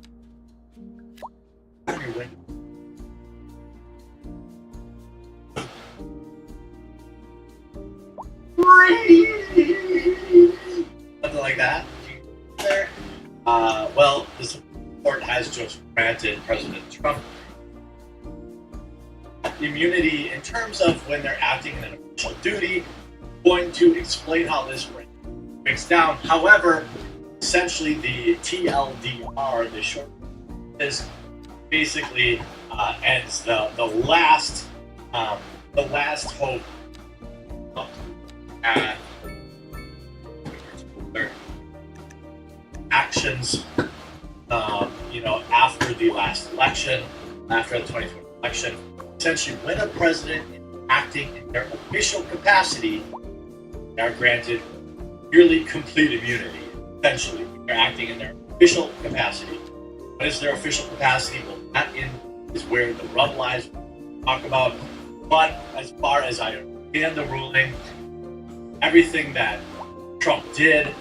Your window. Something like that. There. Well, the Supreme Court has just granted President Trump immunity in terms of when they're acting in an official duty. Going to explain how this breaks down. However, essentially the TLDR, the short, is basically ends the last hope at actions. After the last election, after the 2020 election, essentially when a president is acting in their official capacity, they are granted nearly complete immunity. Essentially, they're acting in their official capacity. What is their official capacity? Well, that is where the rub lies. We'll talk about. But as far as I understand the ruling, everything that Trump did,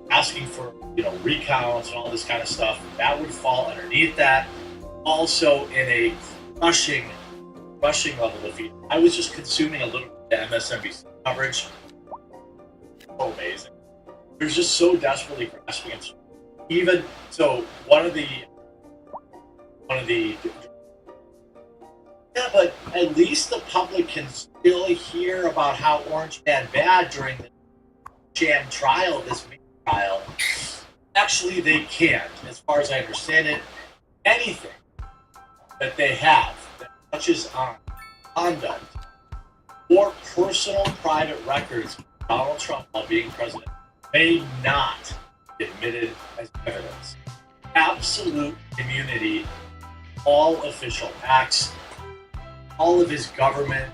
asking for recounts and all this kind of stuff, that would fall underneath that. Also, in a crushing level defeat. I was just consuming a little bit of MSNBC coverage. So amazing. It was just so desperately grasping at. Even so, one of the but at least the public can still hear about how Orange Man bad during the sham trial, this main trial. Actually, they can't, as far as I understand it. Anything that they have that touches on conduct or personal private records of Donald Trump while being president may not be admitted as evidence. Absolute immunity, all official acts, all of his government,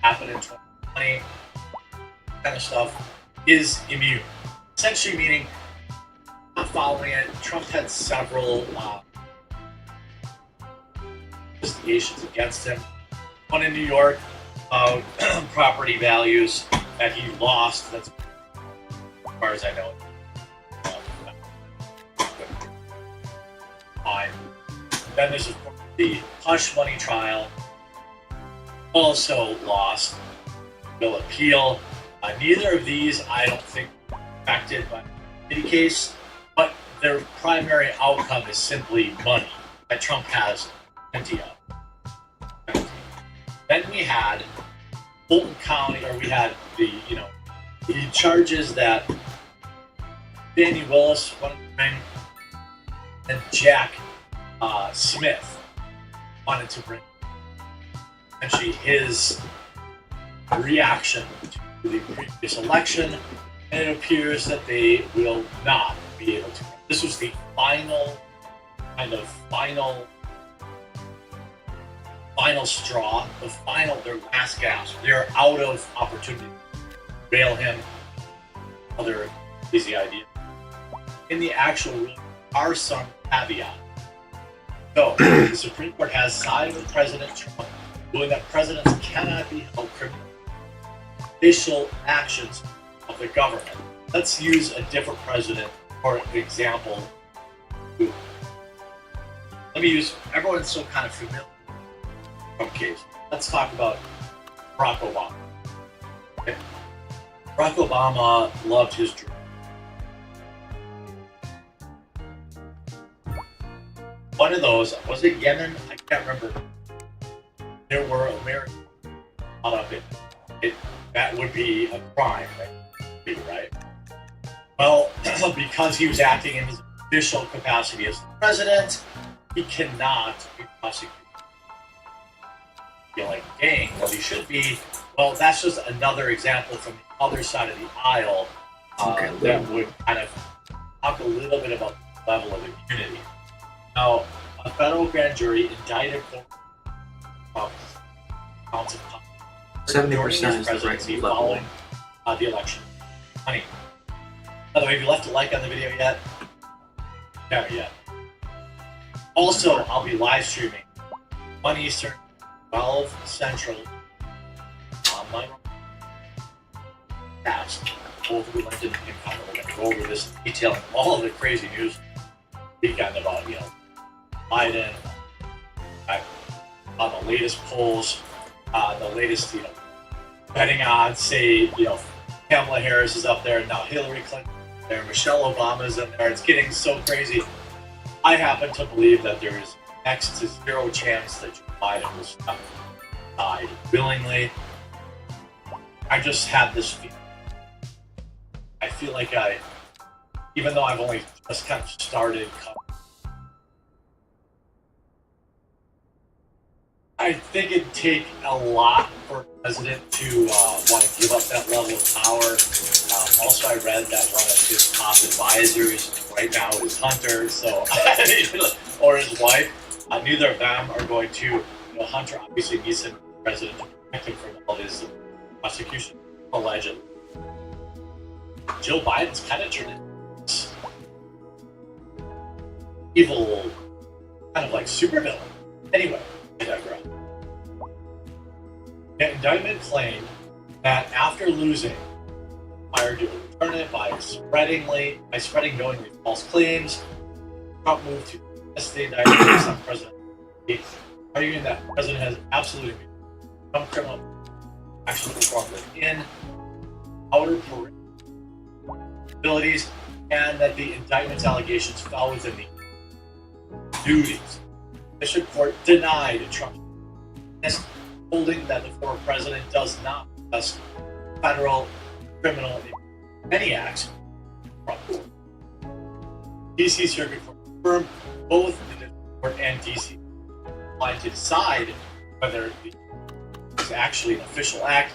happened in 2020, kind of stuff, is immune. Essentially meaning, not following it. Trump had several investigations against him. One in New York about property values that he lost. That's as far as I know. Fine. Then there's of course the hush money trial. Also lost. No appeal. Neither of these, I don't think, are affected by any case. But their primary outcome is simply money that Trump has plenty of. Then we had Fulton County, or we had the charges that Danny Willis, one of them, and Jack Smith wanted to bring. Essentially, his reaction to the previous election, and it appears that they will not be able to. This was the final straw, their last gasp. They're out of opportunity to bail him. Other easy ideas. In the actual ruling, there are some caveats. So, the Supreme Court has sided with President Trump, ruling that presidents cannot be held criminally. Official actions of the government. Let's use a different president for example. Let me use, everyone's so kind of familiar. Trump case. Let's talk about Barack Obama. Okay. Barack Obama loved his dream. One of those, was it Yemen? I can't remember. There were Americans caught up in it. That would be a crime, right? Well, because he was acting in his official capacity as the president, he cannot be prosecuted. You're like, dang, well, he should be. Well, that's just another example from the other side of the aisle that would kind of talk a little bit about the level of immunity. Now, a federal grand jury indicted counts of 70% is the right level. Following the election. Honey. By the way, have you left a like on the video yet? Never yet. Also, I'll be live streaming 1 Eastern, 12 Central on my past. Both we went in comment. We're going to go over this in detail and all of the crazy news weekend about, Biden, on the latest polls, the latest, betting odds say, Kamala Harris is up there, now Hillary Clinton is there, Michelle Obama's in there. It's getting so crazy. I happen to believe that there is next to zero chance that Joe Biden will step aside willingly. I just had this feeling. I feel like even though I've only just kind of started covering, I think it'd take a lot for a president to want to give up that level of power. Also, I read that one of his top advisors right now is Hunter, or his wife. Neither of them are going to. Hunter obviously needs the president to protect him from all his prosecution, allegedly. Joe Biden's kind of turned into this evil, kind of like supervillain. Anyway, I digress. The indictment claimed that after losing, hired to overturn it by spreading knowingly false claims, Trump moved to test the indictment based on President, arguing that the president has absolute immunity from criminal action performed within outer perimeter abilities, and that the indictment's allegations fell within the duties. The district court denied Trump's holding that the former president does not possess federal criminal any acts. DC Circuit Court confirmed both the district court and DC applied to decide whether it is actually an official act.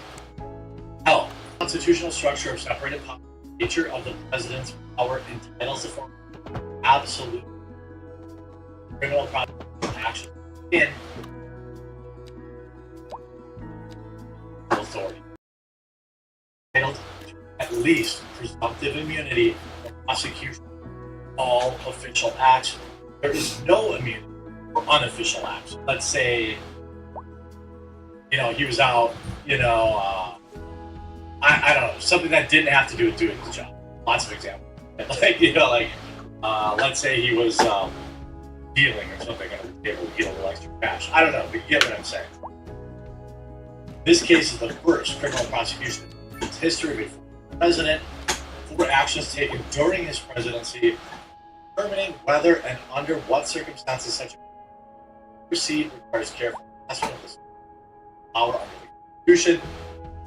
Hell, the constitutional structure of separated powers, nature of the president's power entitles the former absolute criminal prosecution action in authority. Entitled to at least presumptive immunity from prosecution of all official acts. There is no immunity for unofficial acts. Let's say, he was out, I don't know, something that didn't have to do with doing the job. Lots of examples. Let's say he was dealing or something under the table, get a little extra cash. I don't know, but you get what I'm saying. This case is the first criminal prosecution in its history before the president for actions taken during his presidency, determining whether and under what circumstances such a proceed requires careful assessment of the power under the Constitution.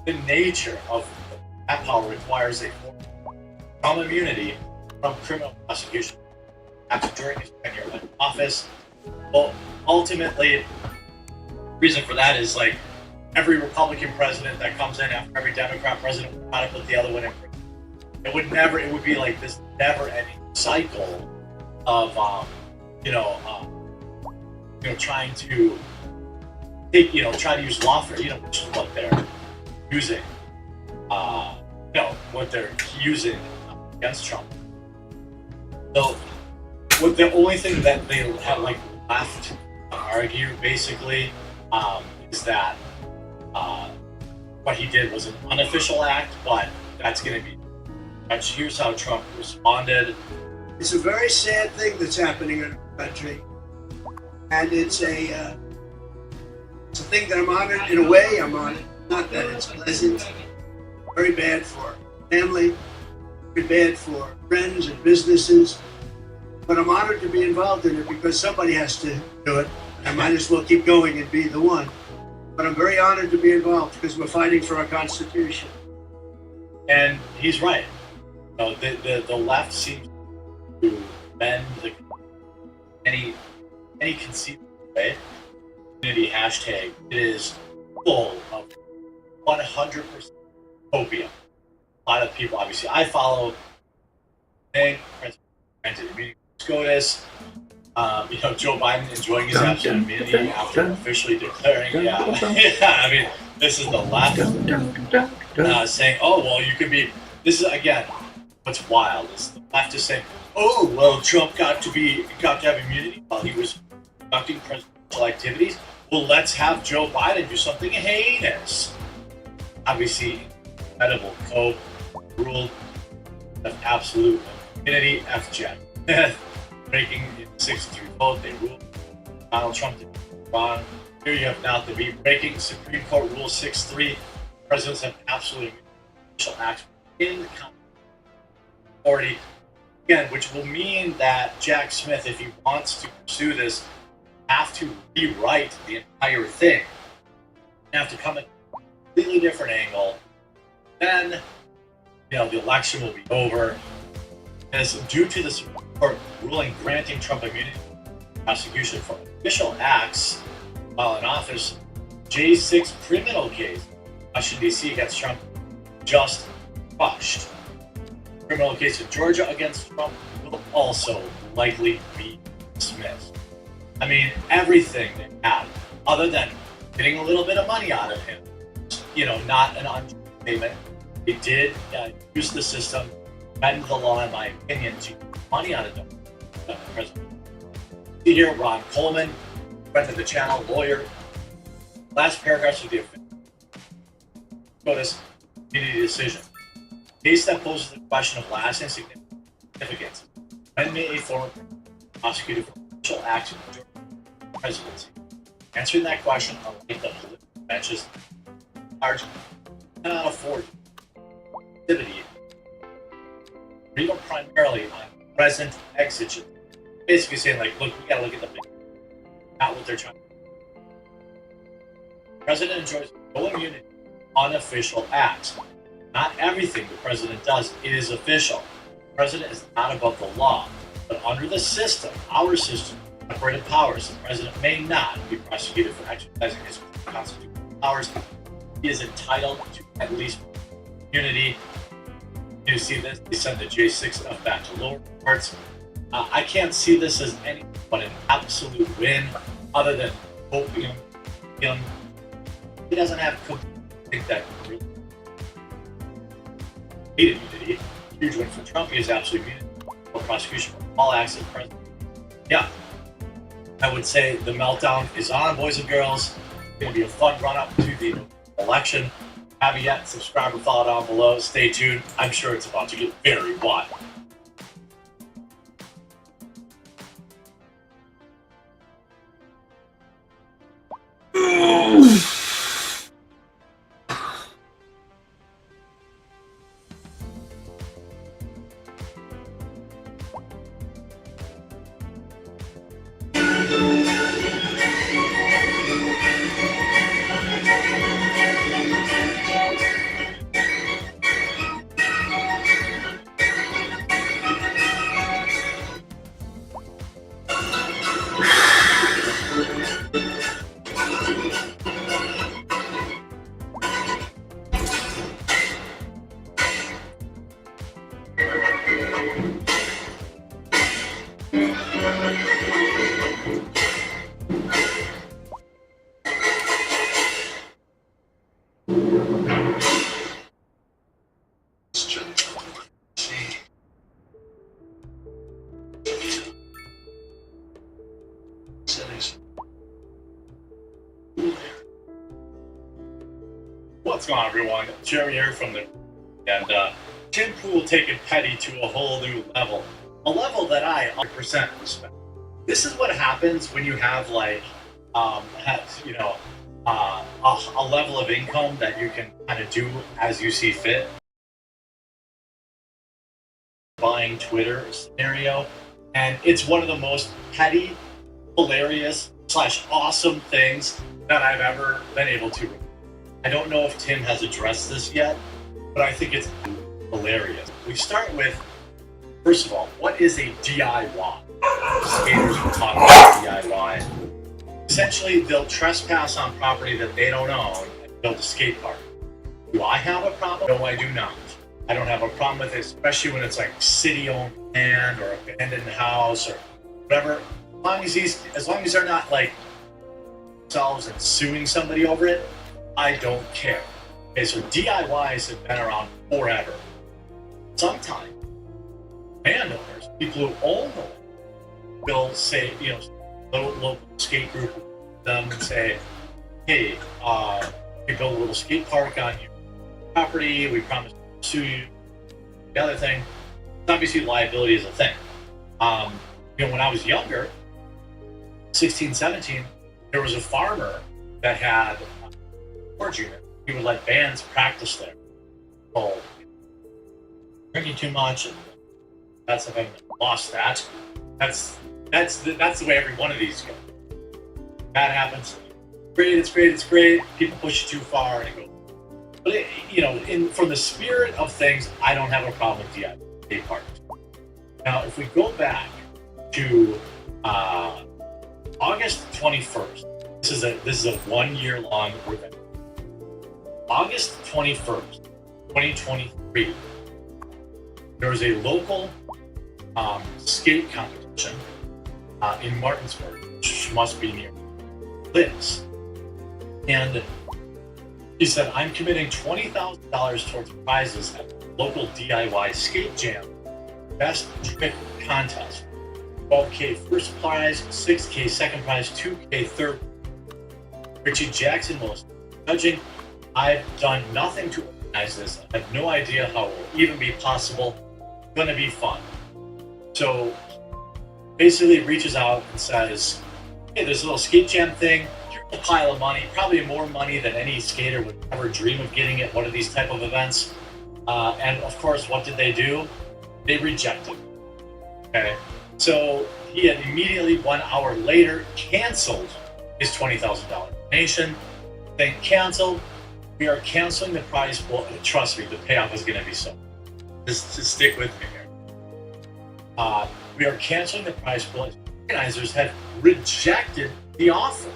The nature of that power requires a form of immunity from criminal prosecution after during his tenure in office. Well, ultimately, the reason for that is every Republican president that comes in after every Democrat president would try to put the other one in prison. It would be like this never-ending cycle of, trying to take, try to use lawfare, which is what they're using, what they're using against Trump. So, the only thing that they have left to argue basically is that what he did was an unofficial act, but that's going to be. And here's how Trump responded. It's a very sad thing that's happening in our country, and it's a thing that I'm honored in a way. I'm honored. Not that it's pleasant. Very bad for family. Very bad for friends and businesses. But I'm honored to be involved in it because somebody has to do it. I might as well keep going and be the one. But I'm very honored to be involved because we're fighting for our Constitution. And he's right. You know, the left seems to bend any conceivable way. Community hashtag is full of 100% opium. A lot of people, obviously, I follow. President meeting SCOTUS. Joe Biden enjoying his absolute immunity after officially declaring, yeah, I mean, this is the left saying, oh, well, you could be, this is, again, what's wild is the left is saying, oh, well, Trump got to have immunity while he was conducting presidential activities. Well, let's have Joe Biden do something heinous. Obviously, incredible code ruled of absolute immunity, FJ. Breaking in 63 vote, they ruled Donald Trump to be wrong. Here you have now the breaking Supreme Court Rule 6.3. Presidents have absolute official acts in the authority. Again, which will mean that Jack Smith, if he wants to pursue this, have to rewrite the entire thing. You have to come at a completely different angle. Then, the election will be over. As due to the Supreme Court ruling granting Trump immunity prosecution for official acts while in office, J6 criminal case in Washington, D.C. against Trump just crushed. Criminal case in Georgia against Trump will also likely be dismissed. I mean, everything they have, other than getting a little bit of money out of him, not an untrue payment. They did use the system, bend the law, in my opinion, to get money out of the president. See here, Ron Coleman, friend of the channel, lawyer. Last paragraph of the official SCOTUS immunity decision. Case that poses the question of lasting significance. When may a former prosecuted for official acts of the presidency? Answering that question, unlike the political benches, large cannot afford activity. Read primarily on present exigence. Basically saying, like, look, we gotta look at the big, not what they're trying to do. The president enjoys full immunity on official acts. Not everything the president does is official. The president is not above the law, but under the system, our system, separated powers, the president may not be prosecuted for exercising his constitutional powers. He is entitled to at least immunity. You see this? They send the J6 stuff back to lower courts. I can't see this as anything but an absolute win, other than opium. He doesn't have think that really immunity. Huge win for Trump. He has absolute immunity for prosecution for all acts of the president. Yeah, I would say the meltdown is on, boys and girls. It's going to be a fun run-up to the election. Haven't yet, subscribe or follow down below. Stay tuned. I'm sure it's about to get very wild. What's going on, everyone? Jeremy here from the Tim Pool taking petty to a whole new level, a level that I 100% respect. This is what happens when you have like, a level of income that you can kind of do as you see fit. Buying Twitter scenario, and it's one of the most petty, hilarious / awesome things that I've ever been able to. I don't know if Tim has addressed this yet, but I think it's hilarious. We start with, first of all, what is a DIY? Skaters will talk about DIY. Essentially, they'll trespass on property that they don't own and build a skate park. Do I have a problem? No, I do not. I don't have a problem with it, especially when it's like city-owned land or abandoned house or whatever. As long as they're not like themselves and suing somebody over it, I don't care. Okay, so DIYs have been around forever. Sometimes landowners, people who own the land, will say, local skate group with them and say, hey, we build a little skate park on your property, we promise to sue you. The other thing, obviously liability is a thing. When I was younger, 16, 17, there was a farmer that had a storage unit. He would let bands practice there. So, drinking too much, and that's if I lost that. That's the way every one of these goes. That happens. It's great. People push it too far, and it goes. But from the spirit of things, I don't have a problem with DIY parks. Now, if we go back to August 21st, this is a 1 year long event. August 21st, 2023, there was a local skate competition in Martinsburg, which must be near Liz. And he said, I'm committing $20,000 towards prizes at the local DIY skate jam best trick contest. $12K first prize, $6K second prize, $2K third. Richie Jackson was judging. I've done nothing to organize this. I have no idea how it will even be possible. It's going to be fun. So basically reaches out and says, hey, there's a little skate jam thing. Here's a pile of money, probably more money than any skater would ever dream of getting at one of these type of events. And of course, what did they do? They rejected. Okay. So he had immediately 1 hour later canceled his $20,000 donation. Then canceled. We are canceling the prize pool. Trust me, the payoff is going to be so. Just stick with me here. We are canceling the prize pool. Organizers have rejected the offer.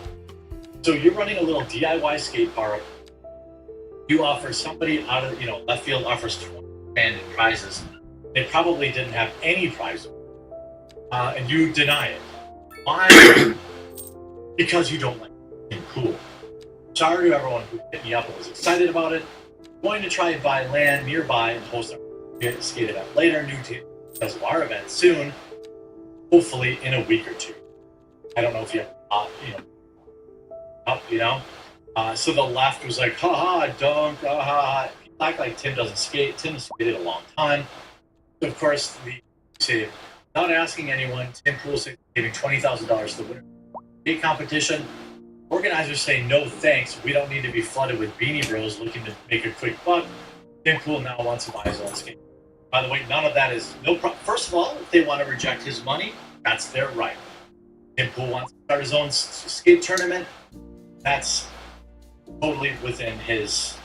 So you're running a little DIY skate park. You offer somebody out of left field offers 20 random prizes. They probably didn't have any prizes. And you deny it. Why? Because you don't like it. Cool. Sorry to everyone who hit me up and was excited about it. I'm going to try and buy land nearby and host a skate event later. New team because of our event soon. Hopefully in a week or two. I don't know if you have so the left was like, haha, dunk, haha. People act like Tim doesn't skate. Tim has skated a long time. So of course, without asking anyone, Tim Pool is giving $20,000 to the winner of the skate competition. Organizers say no thanks. We don't need to be flooded with beanie bros looking to make a quick buck. Tim Pool now wants to buy his own skate. By the way, none of that is no problem. First of all, if they want to reject his money, that's their right. Tim Pool wants to start his own skate tournament. That's totally within his.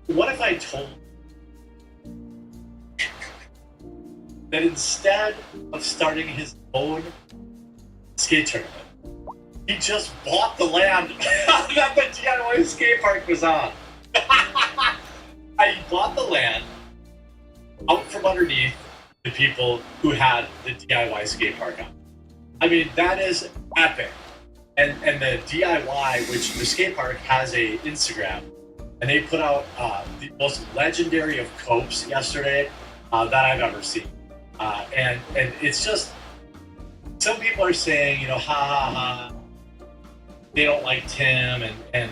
What if I told that instead of starting his own skate tournament, he just bought the land that the DIY skate park was on? He bought the land out from underneath the people who had the DIY skate park on. I mean, that is epic. And the DIY, which the skate park has a Instagram, and they put out the most legendary of copes yesterday that I've ever seen. And it's just, some people are saying, ha ha ha, they don't like Tim and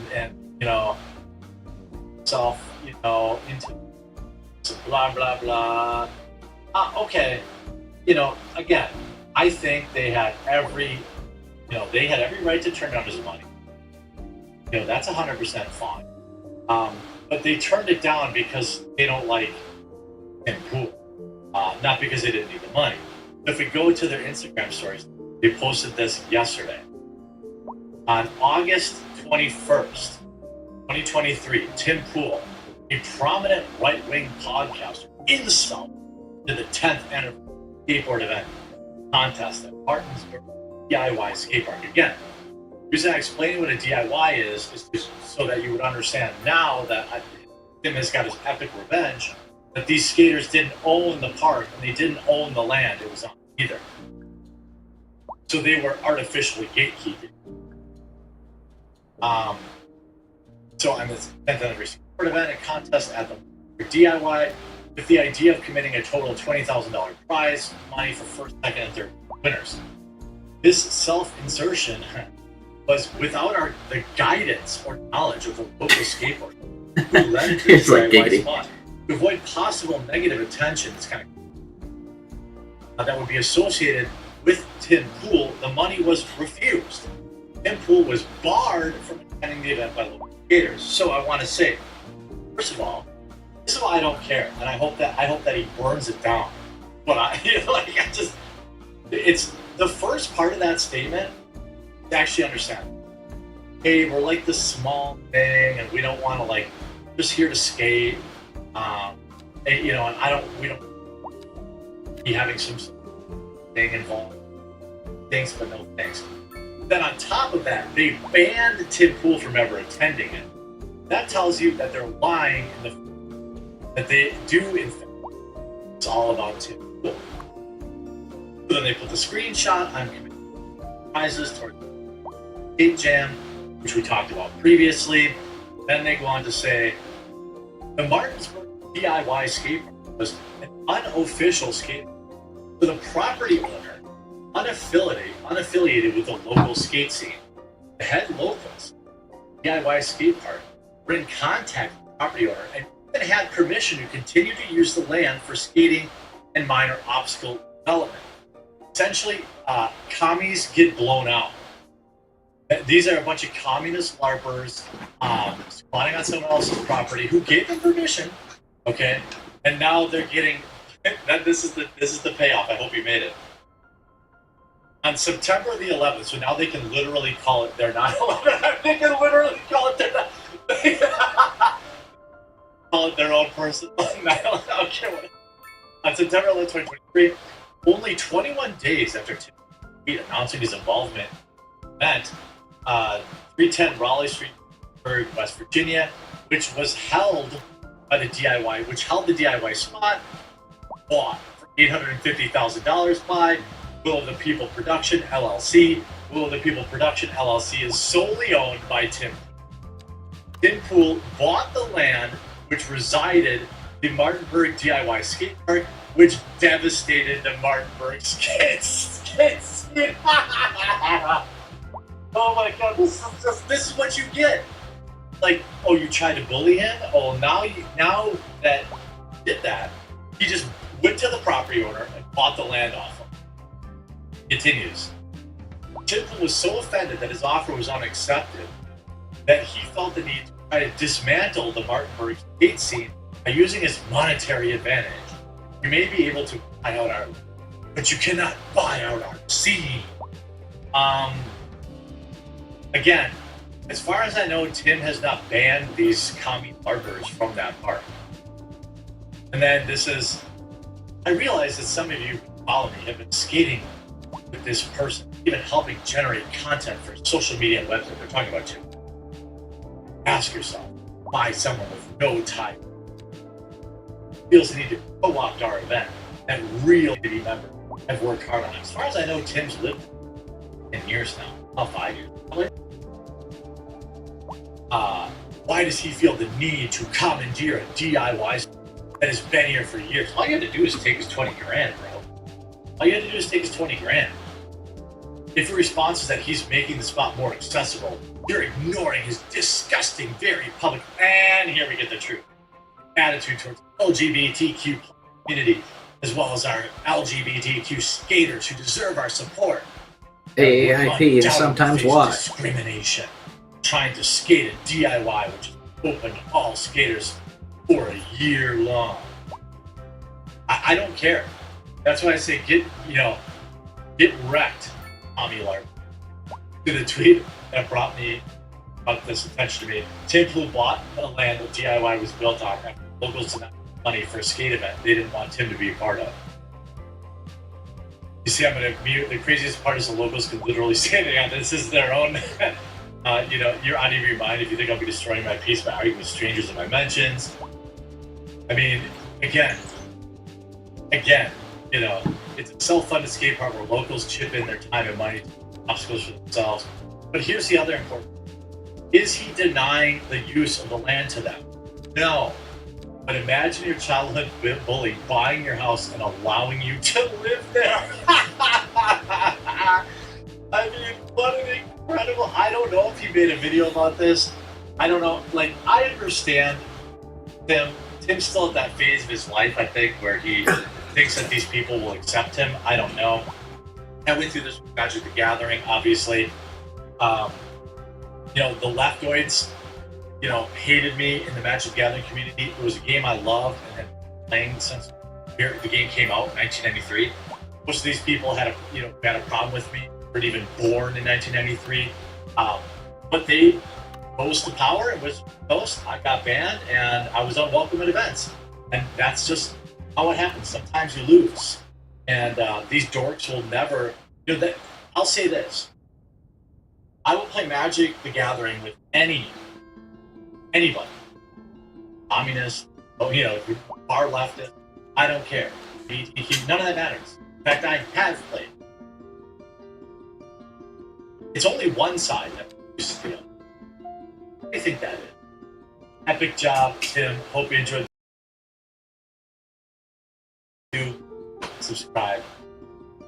self, into blah blah blah. Okay, again, I think they had every right to turn down his money. That's 100% fine. But they turned it down because they don't like Tim Pool, not because they didn't need the money. So if we go to their Instagram stories, they posted this yesterday. On August 21st, 2023, Tim Pool, a prominent right-wing podcaster, installed to the 10th anniversary skateboard event contest at Martinsburg DIY skate park. Again, the reason I explain what a DIY is just so that you would understand now that Tim has got his epic revenge, that these skaters didn't own the park and they didn't own the land it was on either. So they were artificially gatekeeping. So on this 10th anniversary skateboard event and contest at the DIY, with the idea of committing a total of $20,000 prize money for first, second, and third winners. This self-insertion was without the guidance or knowledge of the local skateboard who led to It's like DIY giggity. spot. To avoid possible negative attention, it's kind of that would be associated with Tim Pool, the money was refused. Tim Pool was barred from attending the event by local skaters. So I want to say, first of all, this is why I don't care, and I hope that he burns it down. But it's the first part of that statement to actually understand. Hey, we're like this small thing, and we don't want to just here to skate. And we don't be having some thing involved. Thanks, but no thanks. Then on top of that, they banned Tim Pool from ever attending it. That tells you that they're lying that they do in fact. It's all about Tim Pool. So then they put the screenshot on prizes towards the skate jam, which we talked about previously. Then they go on to say the Martinsburg DIY skate park was an unofficial skate park. So the property owner, unaffiliated with the local skate scene, the head locals, DIY skate park, were in contact with the property owner and even had permission to continue to use the land for skating and minor obstacle development. Essentially, commies get blown out. These are a bunch of communist LARPers squatting on someone else's property who gave them permission, okay? And now they're getting this is the payoff. I hope you made it. On September the 11th, so now they can literally call it their 9/11. They can literally call it their call it their own person. Okay, on September 11th, 2023, only 21 days after Tim announcing his involvement in the event, 310 Raleigh Street, West Virginia, which held the DIY spot, bought for $850,000 by Will of the People Production LLC. Will of the People Production LLC is solely owned by Tim Pool. Tim Pool bought the land which resided the Martinsburg DIY skate park, which devastated the Martinsburg skate scene. Oh my God, this is what you get. You tried to bully him? Oh, now that he did that, he just went to the property owner and bought the land off him. Continues. Tim Pool was so offended that his offer was unaccepted that he felt the need to try to dismantle the Martinsburg skate scene by using his monetary advantage. You may be able to buy out our, but you cannot buy out our scene. Again, as far as I know, Tim has not banned these commie LARPers from that park. And then I realize that some of you who follow me have been skating with this person, even helping generate content for social media and website. They're talking about Tim. Ask yourself, why someone with no time feels the need to co-opt our event and really be members have worked hard on it. As far as I know, Tim's lived 10 years now, about 5 years. Why does he feel the need to commandeer a DIY that has been here for years? All you had to do is take his 20 grand, bro. All you had to do is take his 20 grand. If your response is that he's making the spot more accessible, you're ignoring his disgusting, very public, and here we get the truth, attitude towards the LGBTQ community, as well as our LGBTQ skaters who deserve our support. AAIP and sometimes why. Discrimination. trying to skate at DIY, which is open to all skaters for a year long. I don't care. That's why I say get wrecked, Tommy Lark. To the tweet that brought this attention to me. Tim who bought the land that DIY was built on after locals did not have money for a skate event they didn't want Tim to be a part of. You see, I'm going to mute. The craziest part is the locals could literally say, "Yeah, this is their own." You're out of your mind if you think I'll be destroying my peace by arguing with strangers in my mentions. I mean, again, it's a self-funded skate park where locals chip in their time and money to obstacles for themselves. But here's the other important: is he denying the use of the land to them? No. But imagine your childhood bully buying your house and allowing you to live there. I mean, what an incredible... I don't know if he made a video about this. I don't know. Like, I understand Tim's still at that phase of his life, I think, where he thinks that these people will accept him. I don't know. I went through this with Magic the Gathering, obviously. The leftoids, hated me in the Magic the Gathering community. It was a game I loved and had been playing since the game came out in 1993. Most of these people had a problem with me, weren't even born in 1993. But they rose to power and was host. I got banned and I was unwelcome at events. And that's just how it happens. Sometimes you lose. And these dorks will never, I'll say this. I will play Magic the Gathering with anybody. Communist, far leftist, I don't care. None of that matters. In fact, I have played. It's only one side that uses the other. I think that is. Epic job, Tim. Hope you enjoyed. Do subscribe.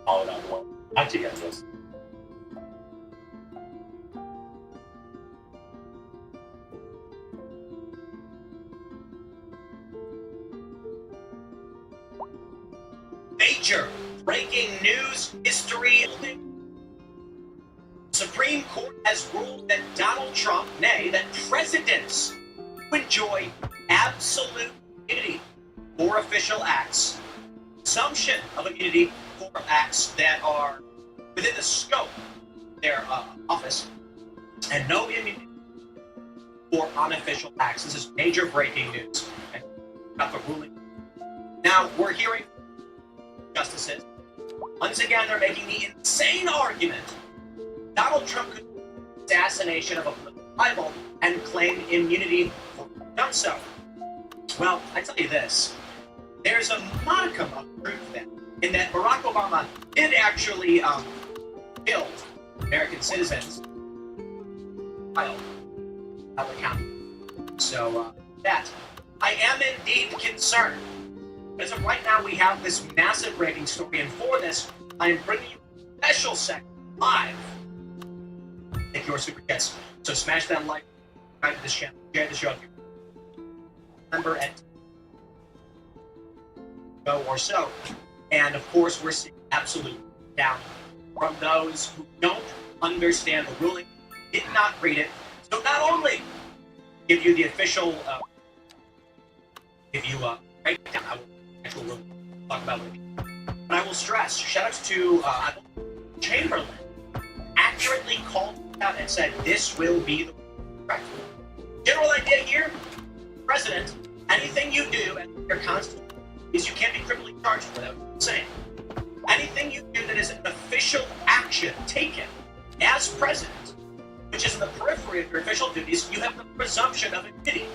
Follow down below. Talk to you guys. Major breaking news history. Supreme Court has ruled that Donald Trump, nay, that presidents enjoy absolute immunity for official acts. Assumption of immunity for acts that are within the scope of their office, and no immunity for unofficial acts. This is major breaking news. And got the ruling. Now we're hearing justices. Once again, they're making the insane argument Donald Trump could assassination of a political rival and claim immunity for done so. Well, I tell you this, there's a modicum of truth then, in that Barack Obama did actually kill American citizens. So that I am indeed concerned. As of right now, we have this massive breaking story, and for this, I am bringing you a special segment live. Thank your super chats. So smash that like, subscribe to this channel, share the show if you remember at go or so. And of course, we're seeing absolute down from those who don't understand the ruling, did not read it. So not only give you the official, breakdown, I will actually talk about it. But I will stress, shout-outs to Chamberlain, accurately called out and said this will be the correct. General idea here, President, anything you do as your constitution is you can't be criminally charged without saying. Anything you do that is an official action taken as president, which is in the periphery of your official duties, you have the presumption of immunity.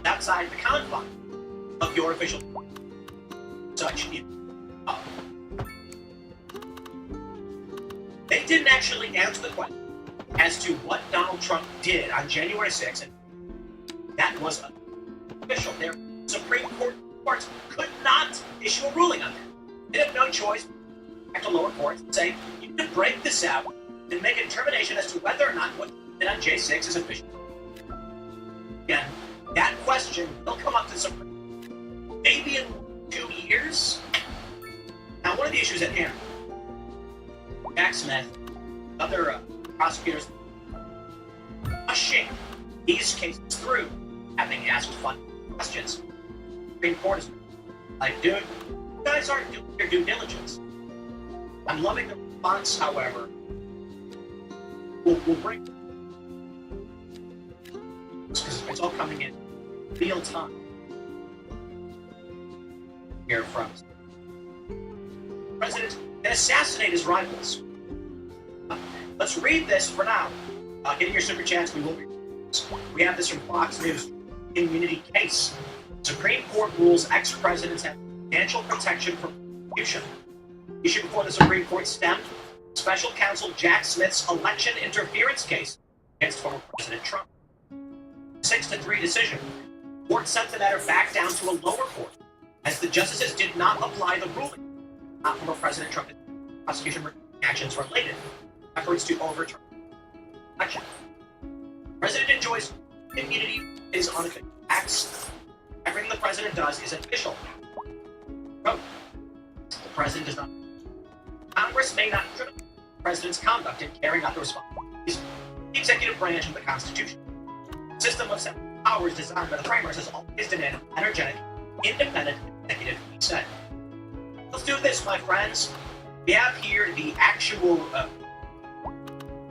Outside the confines of your official such. They didn't actually answer the question as to what Donald Trump did on January 6th, and that was official. Their Supreme Court courts could not issue a ruling on that. They had no choice back to lower courts and say, you can break this out and make a determination as to whether or not what you did on J6 is official. Again, that question will come up to the Supreme maybe in 2 years. Now, one of the issues at hand, Jack Smith, other prosecutors rushing these cases through, having asked fun questions. Supreme Court is like, dude, you guys aren't doing your due diligence. I'm loving the response, however. We'll bring because it's all coming in real time here from the president can assassinate his rivals. Let's read this for now. Getting your super chats, we will read this. We have this from Fox News. Immunity case. Supreme Court rules ex-presidents have financial protection from prosecution. Issue before the Supreme Court stemmed Special Counsel Jack Smith's election interference case against former President Trump. 6-3 decision. Court sent the matter back down to a lower court, as the justices did not apply the ruling. Not former President Trump's prosecution actions related efforts to overturn election. President enjoys immunity is unofficial acts. Everything the president does is official. Quote, the president does not. Congress may not criminalize the president's conduct in carrying out the responsibilities of the executive branch of the Constitution. The system of separate powers designed by the framers has always demanded energetic, independent executive, he said. Let's do this, my friends. We have here the actual,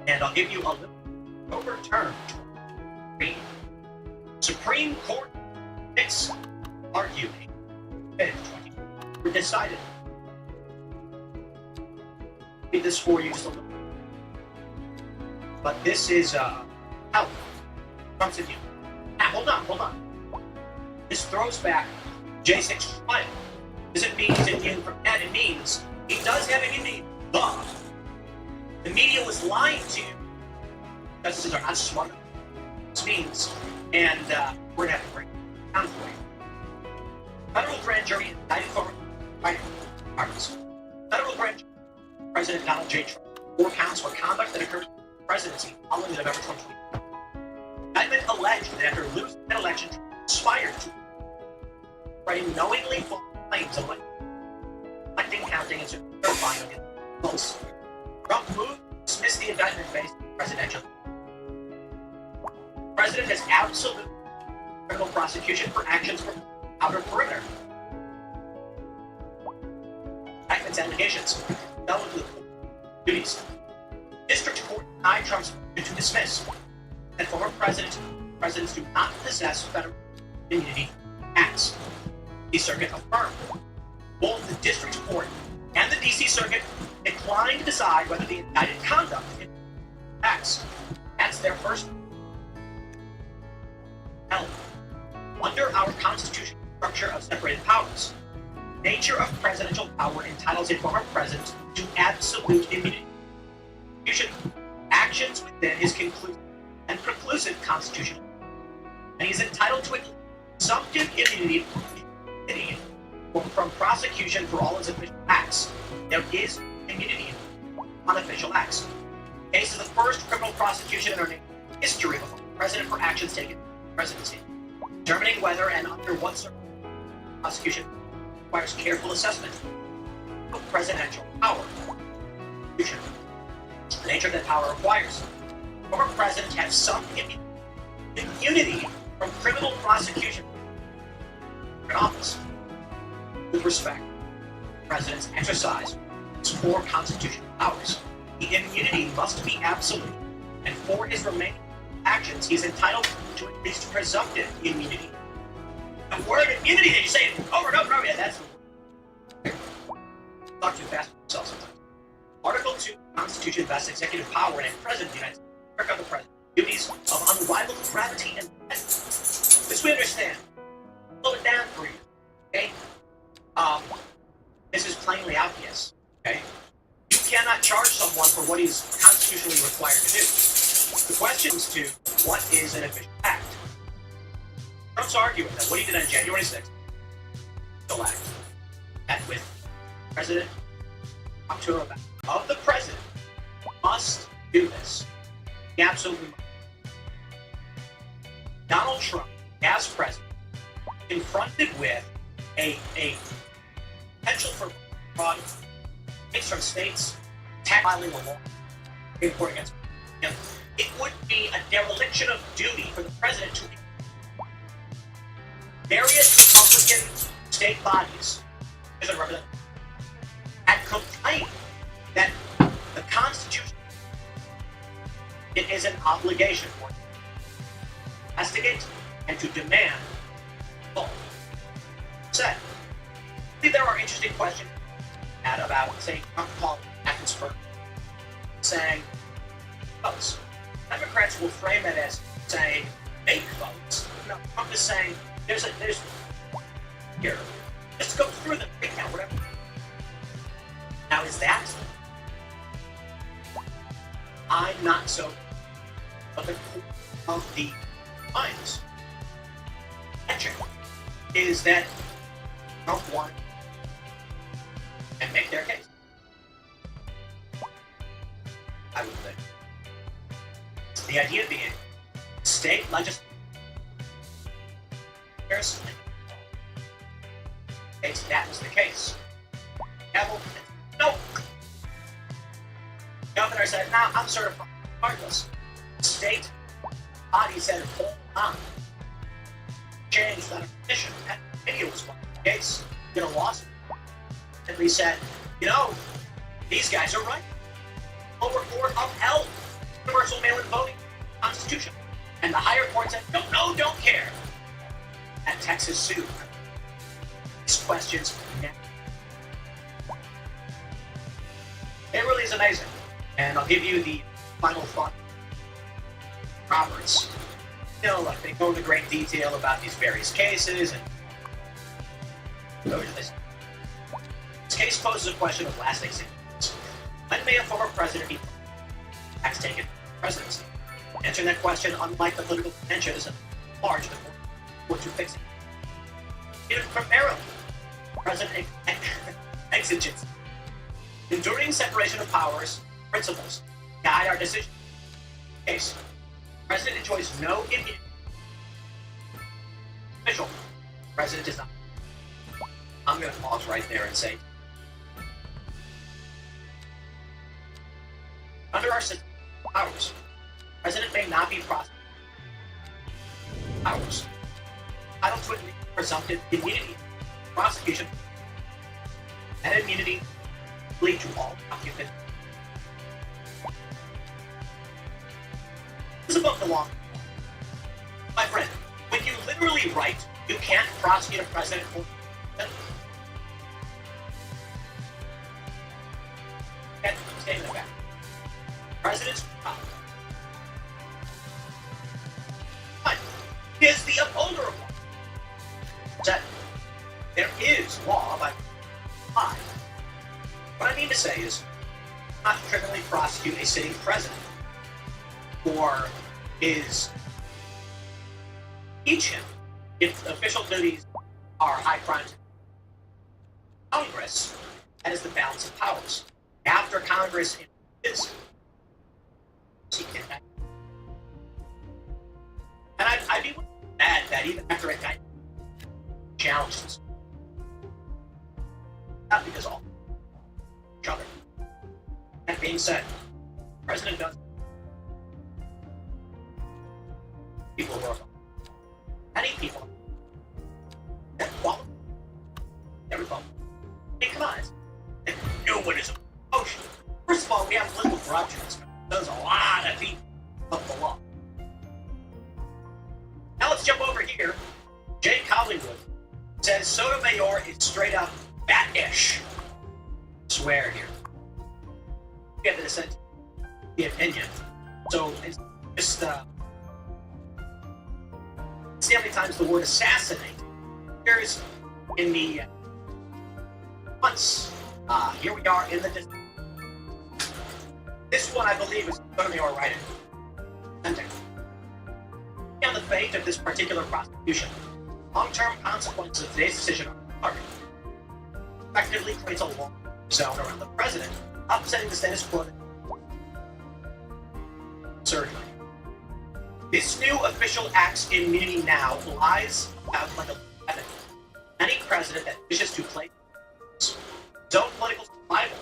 and I'll give you a little overturned. Supreme Court 6 arguing 20 were decided. Read this for you just a little. But this is health. Trump's immune. Now hold on. This throws back J6 trial. Doesn't mean he's immune from that. It means he does have immunity. The media was lying to you. Justices are not smart. This means, and we're gonna have to break it down for you. Federal grand jury indicted former Federal grand jury President Donald J. Trump 4 counts for conduct that occurred in the presidency following the November 2020. Indictment alleged that after losing an election, Trump conspired to writing knowingly false claims of electing, counting, and certifying against results. Trump moved to dismiss the indictment based on presidential. The president has absolute criminal prosecution for actions from outer perimeter. Indictment's allegations dealt with duties. District Court denied Trump's motion to dismiss, and former presidents do not possess federal immunity acts. The circuit affirmed. Both the District Court and the DC Circuit declined to decide whether the indicted conduct is acts. That's their first element. Under our constitutional structure of separated powers, nature of presidential power entitles a former president to absolute immunity. Actions within his conclusive and preclusive constitution, and he is entitled to presumptive immunity from prosecution for all his official acts. There is immunity on official acts. The case is the first criminal prosecution in our nation's history of a president for actions taken in the presidency. Determining whether and under what circumstances prosecution requires careful assessment of presidential power. The nature of that power requires former presidents have some immunity from criminal prosecution in office. With respect, the president's exercise his 4 constitutional powers. The immunity must be absolute, and for his remaining actions, he is entitled to at least presumptive immunity. The word immunity, you say it over and over and over again, that's talk too fast for yourself sometimes. Article 2 of the Constitution vests executive power in a president of the United States, of the president, duties of unrivaled gravity and independence. This we understand. Slow it down for you, okay? This is plainly obvious, okay? You cannot charge someone for what he's constitutionally required to do. The question is to what is an official act? Trump's arguing that what he did on January 6th, the act, and with President October of the president must do this. He absolutely must. Donald Trump, as president, confronted with a potential for fraud from states, filing the law, against section of duty for the president to various Republican state bodies had complained that the Constitution, it is an obligation for them to investigate and to demand full. Said, I think there are interesting questions about, say, Trump calling Atkinson saying votes. Democrats will frame it as saying fake votes. No, Trump is saying there's here. Just go through them, recount, whatever. Now is that? I'm not so. But the core of the times is that Trump won and make their case. I would think. The idea being state legislatures that was the case. No. Governor said, "No, I'm certified regardless." State body said, "Hold on." Changed that petition. That video was one case. Did a lawsuit. And we said, these guys are right. Lower court upheld universal mail-in voting constitution. And the higher court said, no, don't care. And Texas sued. These questions now. It really is amazing. And I'll give you the final thought. Roberts. Like they go into great detail about these various cases and this case poses a question of lasting significance. When may a former president be tax taken from the presidency? Answering that question, unlike the political tensions and large what to fix it. Even primarily, President exigence. Enduring separation of powers principles guide our decision. Case. President enjoys no immunity. Official. President does not. I'm going to pause right there and say, under our system, powers, President may not be prosecuted. Powers. Title to presumptive immunity. Prosecution. And immunity lead to all occupants. This is above the law. My friend, when you literally write, you can't prosecute a president for statement of fact. President's problem is the upholder of law. That there is law by law. What I mean to say is, not criminally prosecute a sitting president or is impeach him if official duties are high crimes. Congress, that is the balance of powers. After Congress is and I'd be mad that even after a guy challenges, not because all each other. That being said, the president does people work. Many people that qualify. Everybody. Hey, come on. No one is emotional. First of all, we have little grudges. There's a lot of people of the law. Now let's jump over here. Jake Hollywood says Sotomayor is straight up bat-ish. Swear here. Get the sense, the opinion. So it's just see how many times the word assassinate appears in the months. Here we are in the district. This one, I believe, is Sotomayor writing. On the fate of this particular prosecution, long-term consequences of today's decision are targeted. Effectively creates a long zone around the president, upsetting the status quo. Certainly. This new official act's immunity now lies out like a weapon. Any president that wishes to play his own political survival,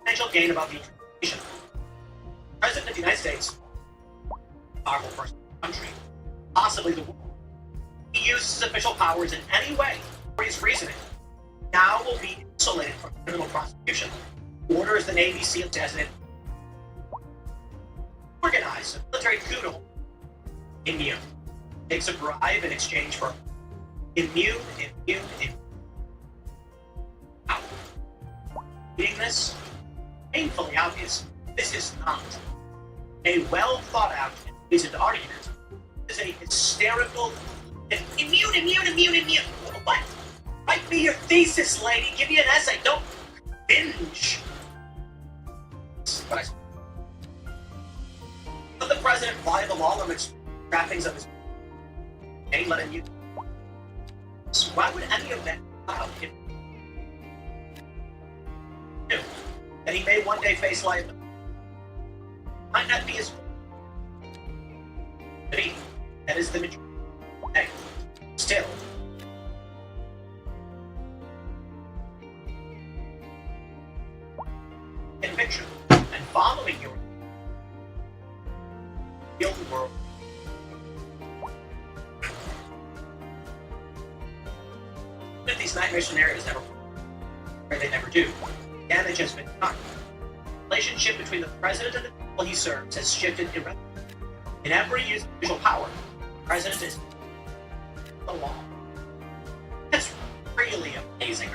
potential gain about the nation. President of the United States, powerful person. official powers in any way for his reasoning now will be insulated from criminal prosecution. Orders the Navy SEAL President organize a military coup to immune. Takes a bribe in exchange for immune. Now, reading this, painfully obvious, this is not a well thought out and reasoned argument. This is a hysterical immune. What? Write me your thesis, lady. Give me an essay. Don't binge. Let the president apply the law limits trappings of his ain't letting you. So why would any of that allow him? That he may one day face liability. Might not be his but he, that is the majority. Hey, still. Conviction and following your real world. If these nightmare scenarios never or they never do, damage has been done. The relationship between the president and the people he serves has shifted irrevocably. In every use of official power, the president is the law. That's really amazing.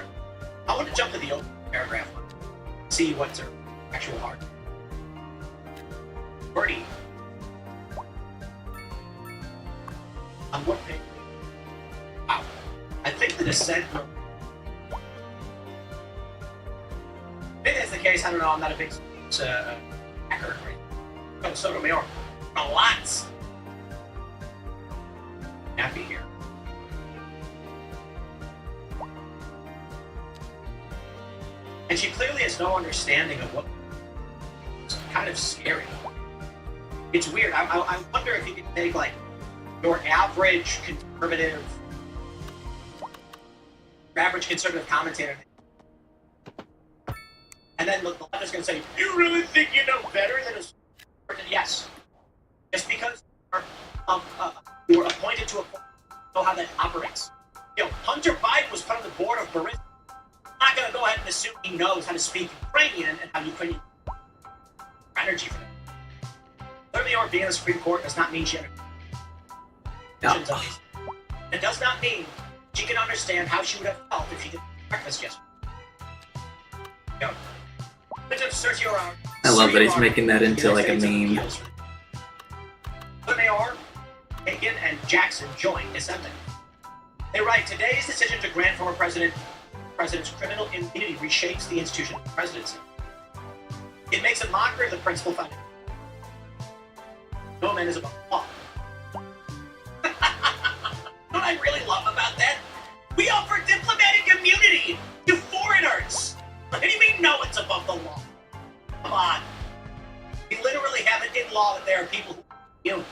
I want to jump to the open paragraph one. See what's her actual heart. Birdie. On what page? Wow. I think the dissent. Maybe that's the case. I don't know. I'm not a big hacker. Oh, Sotomayor. Lots. Happy here. And she clearly has no understanding of what. It's kind of scary. It's weird. I wonder if you could take like your average conservative commentator, and then the left is going to say, "You really think you know better than us?" Yes. Just because you were appointed to a point, know how that operates. You know, Hunter Biden was put on the board of Burisma. I'm not going to go ahead and assume he knows how to speak Ukrainian and how Ukrainian energy for that. Sotomayor being on the Supreme Court does not mean she understands. No. It does not mean she can understand how she would have felt if she did breakfast yesterday. You know, I love that he's making that into like a meme. Sotomayor, Hagan, and Jackson join dissenting. They write, today's decision to grant former president's criminal immunity reshapes the institution of the presidency. It makes a mockery of the principle founded. No man is above the law. What I really love about that? We offer diplomatic immunity to foreigners. What do you mean no one's above the law? Come on. We literally have it in law that there are people who you.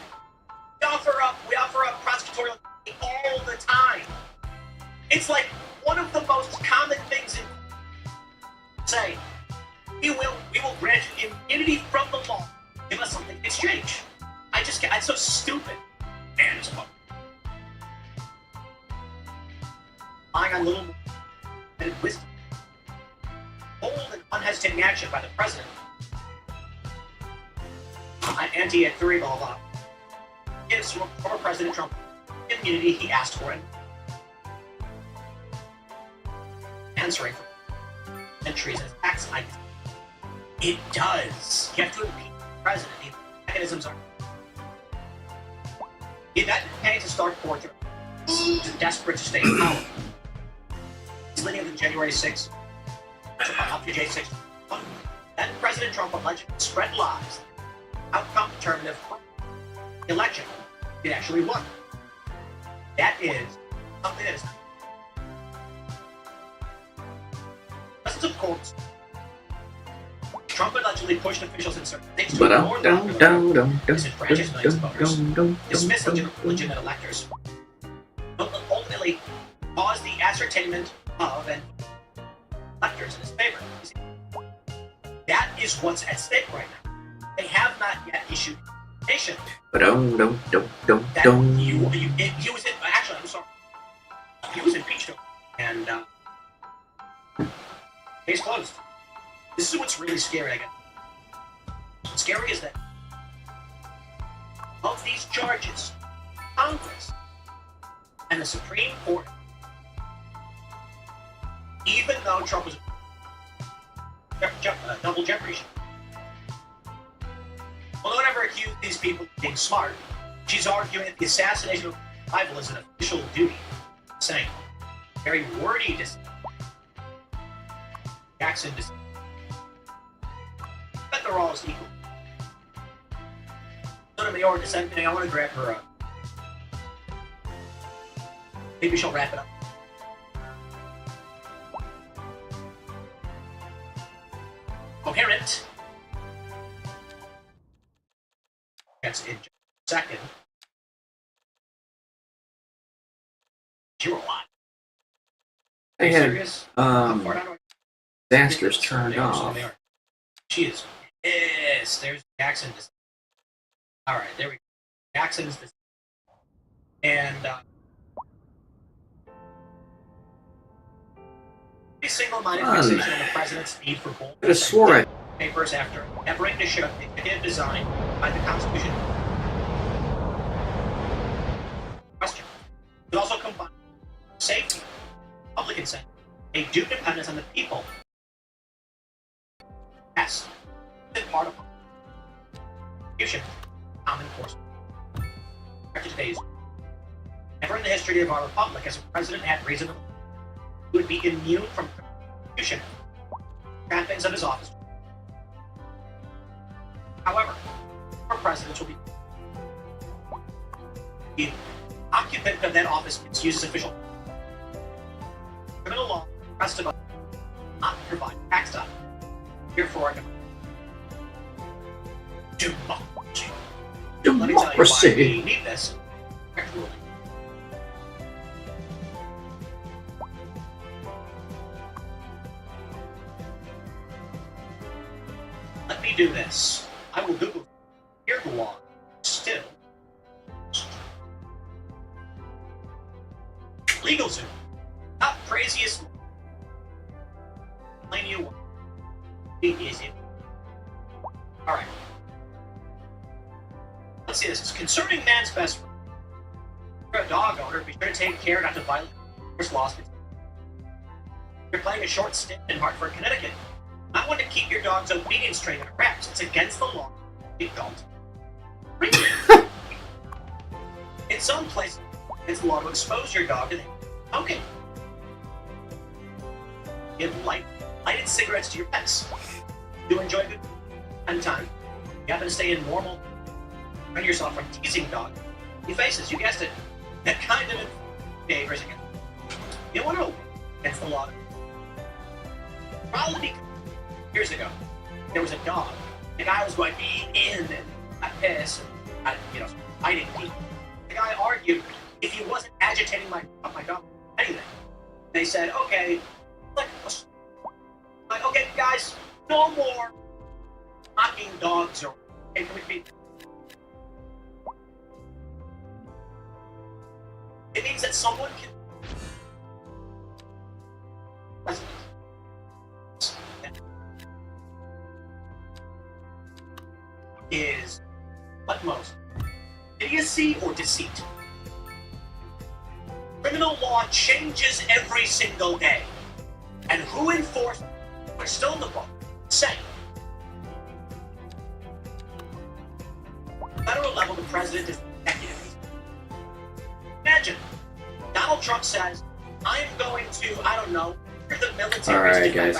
We offer up prosecutorial all the time. It's like one of the most common things in say, we will grant you immunity from the law. Give us something in exchange. It's so stupid. Man, it's fun. Relying on little wisdom. Bold and unhesitating action by the president. Anti-theory, blah, blah, blah. Gives former President Trump immunity he asked for it. Answering for entries as acts like it does. You have to impeach the president. The mechanisms are. He then paid to start torture. He's desperate to stay in power. He's leading up to January 6th. Up to J6. Then President Trump allegedly spread lies. Outcome determinative election. It actually won. That is something that is dozens of courts. Trump allegedly pushed officials in certain states to ignore disenfranchise millions of voters, dismiss legitimate electors, ultimately cause the ascertainment of and electors in his favor. That is what's at stake right now. They have not yet issued a nation. But Actually, I'm sorry. he was impeached, and case closed. This is what's really scary, I guess. What's scary is that of these charges, Congress and the Supreme Court, even though Trump was double jeopardy. Well, don't ever accuse these people of being smart. She's arguing that the assassination of a rival is an official duty. Saying very wordy dissent. Jackson dissent. But they're all equal. Sotomayor dissenting. I want to grab her up. Maybe she'll wrap it up. Coherent. That's in just a second. You're a lot. They had Serious? How far down do I- disasters turned off. She is. Yes, there's Jackson. All right, there we go. Jackson's this. And a single-minded fixation on the president's need for bold I just swore it. papers after endeavoring to show the indicative design by the Constitution. Question. It also combines safety, public consent, a due dependence on the people. Yes, it's part of Constitution, common course. After today's, never in the history of our republic has a president had reasonable who would be immune from prosecution, trappings of his office. However, our presidents will be the occupant of that office misuses official criminal law, rest of us not provide tax time. Therefore, democracy. Let me tell you why we need this. Actually. Let me do this. I will Google here the law. Still. LegalZoom. Not craziest. Plain you one. It is it. Alright. Let's see this. It's concerning man's best friend. If you're a dog owner, be sure to take care not to violate laws. If you're playing a short stint in Hartford, Connecticut, I want to keep your dog's obedience training under wraps. It's against the law to keep dogs. In some places, it's the law to expose your dog to smoking. Give lighted cigarettes to your pets. You enjoy good time. You happen to stay in normal. Prevent yourself from teasing dogs. He faces, you guessed it, that kind of behaviors again. You want to against the law. Probably years ago, there was a dog. The guy was going in and got pissed and fighting people. The guy argued if he wasn't agitating my dog, anything. They said, okay, okay, guys, no more knocking dogs or can we be? It means that someone can is utmost idiocy or deceit. Criminal law changes every single day, and who enforces we're still in the book. Say, federal level, the president is executive. Imagine Donald Trump says, "I'm going to, I don't know, the military." All right, guys.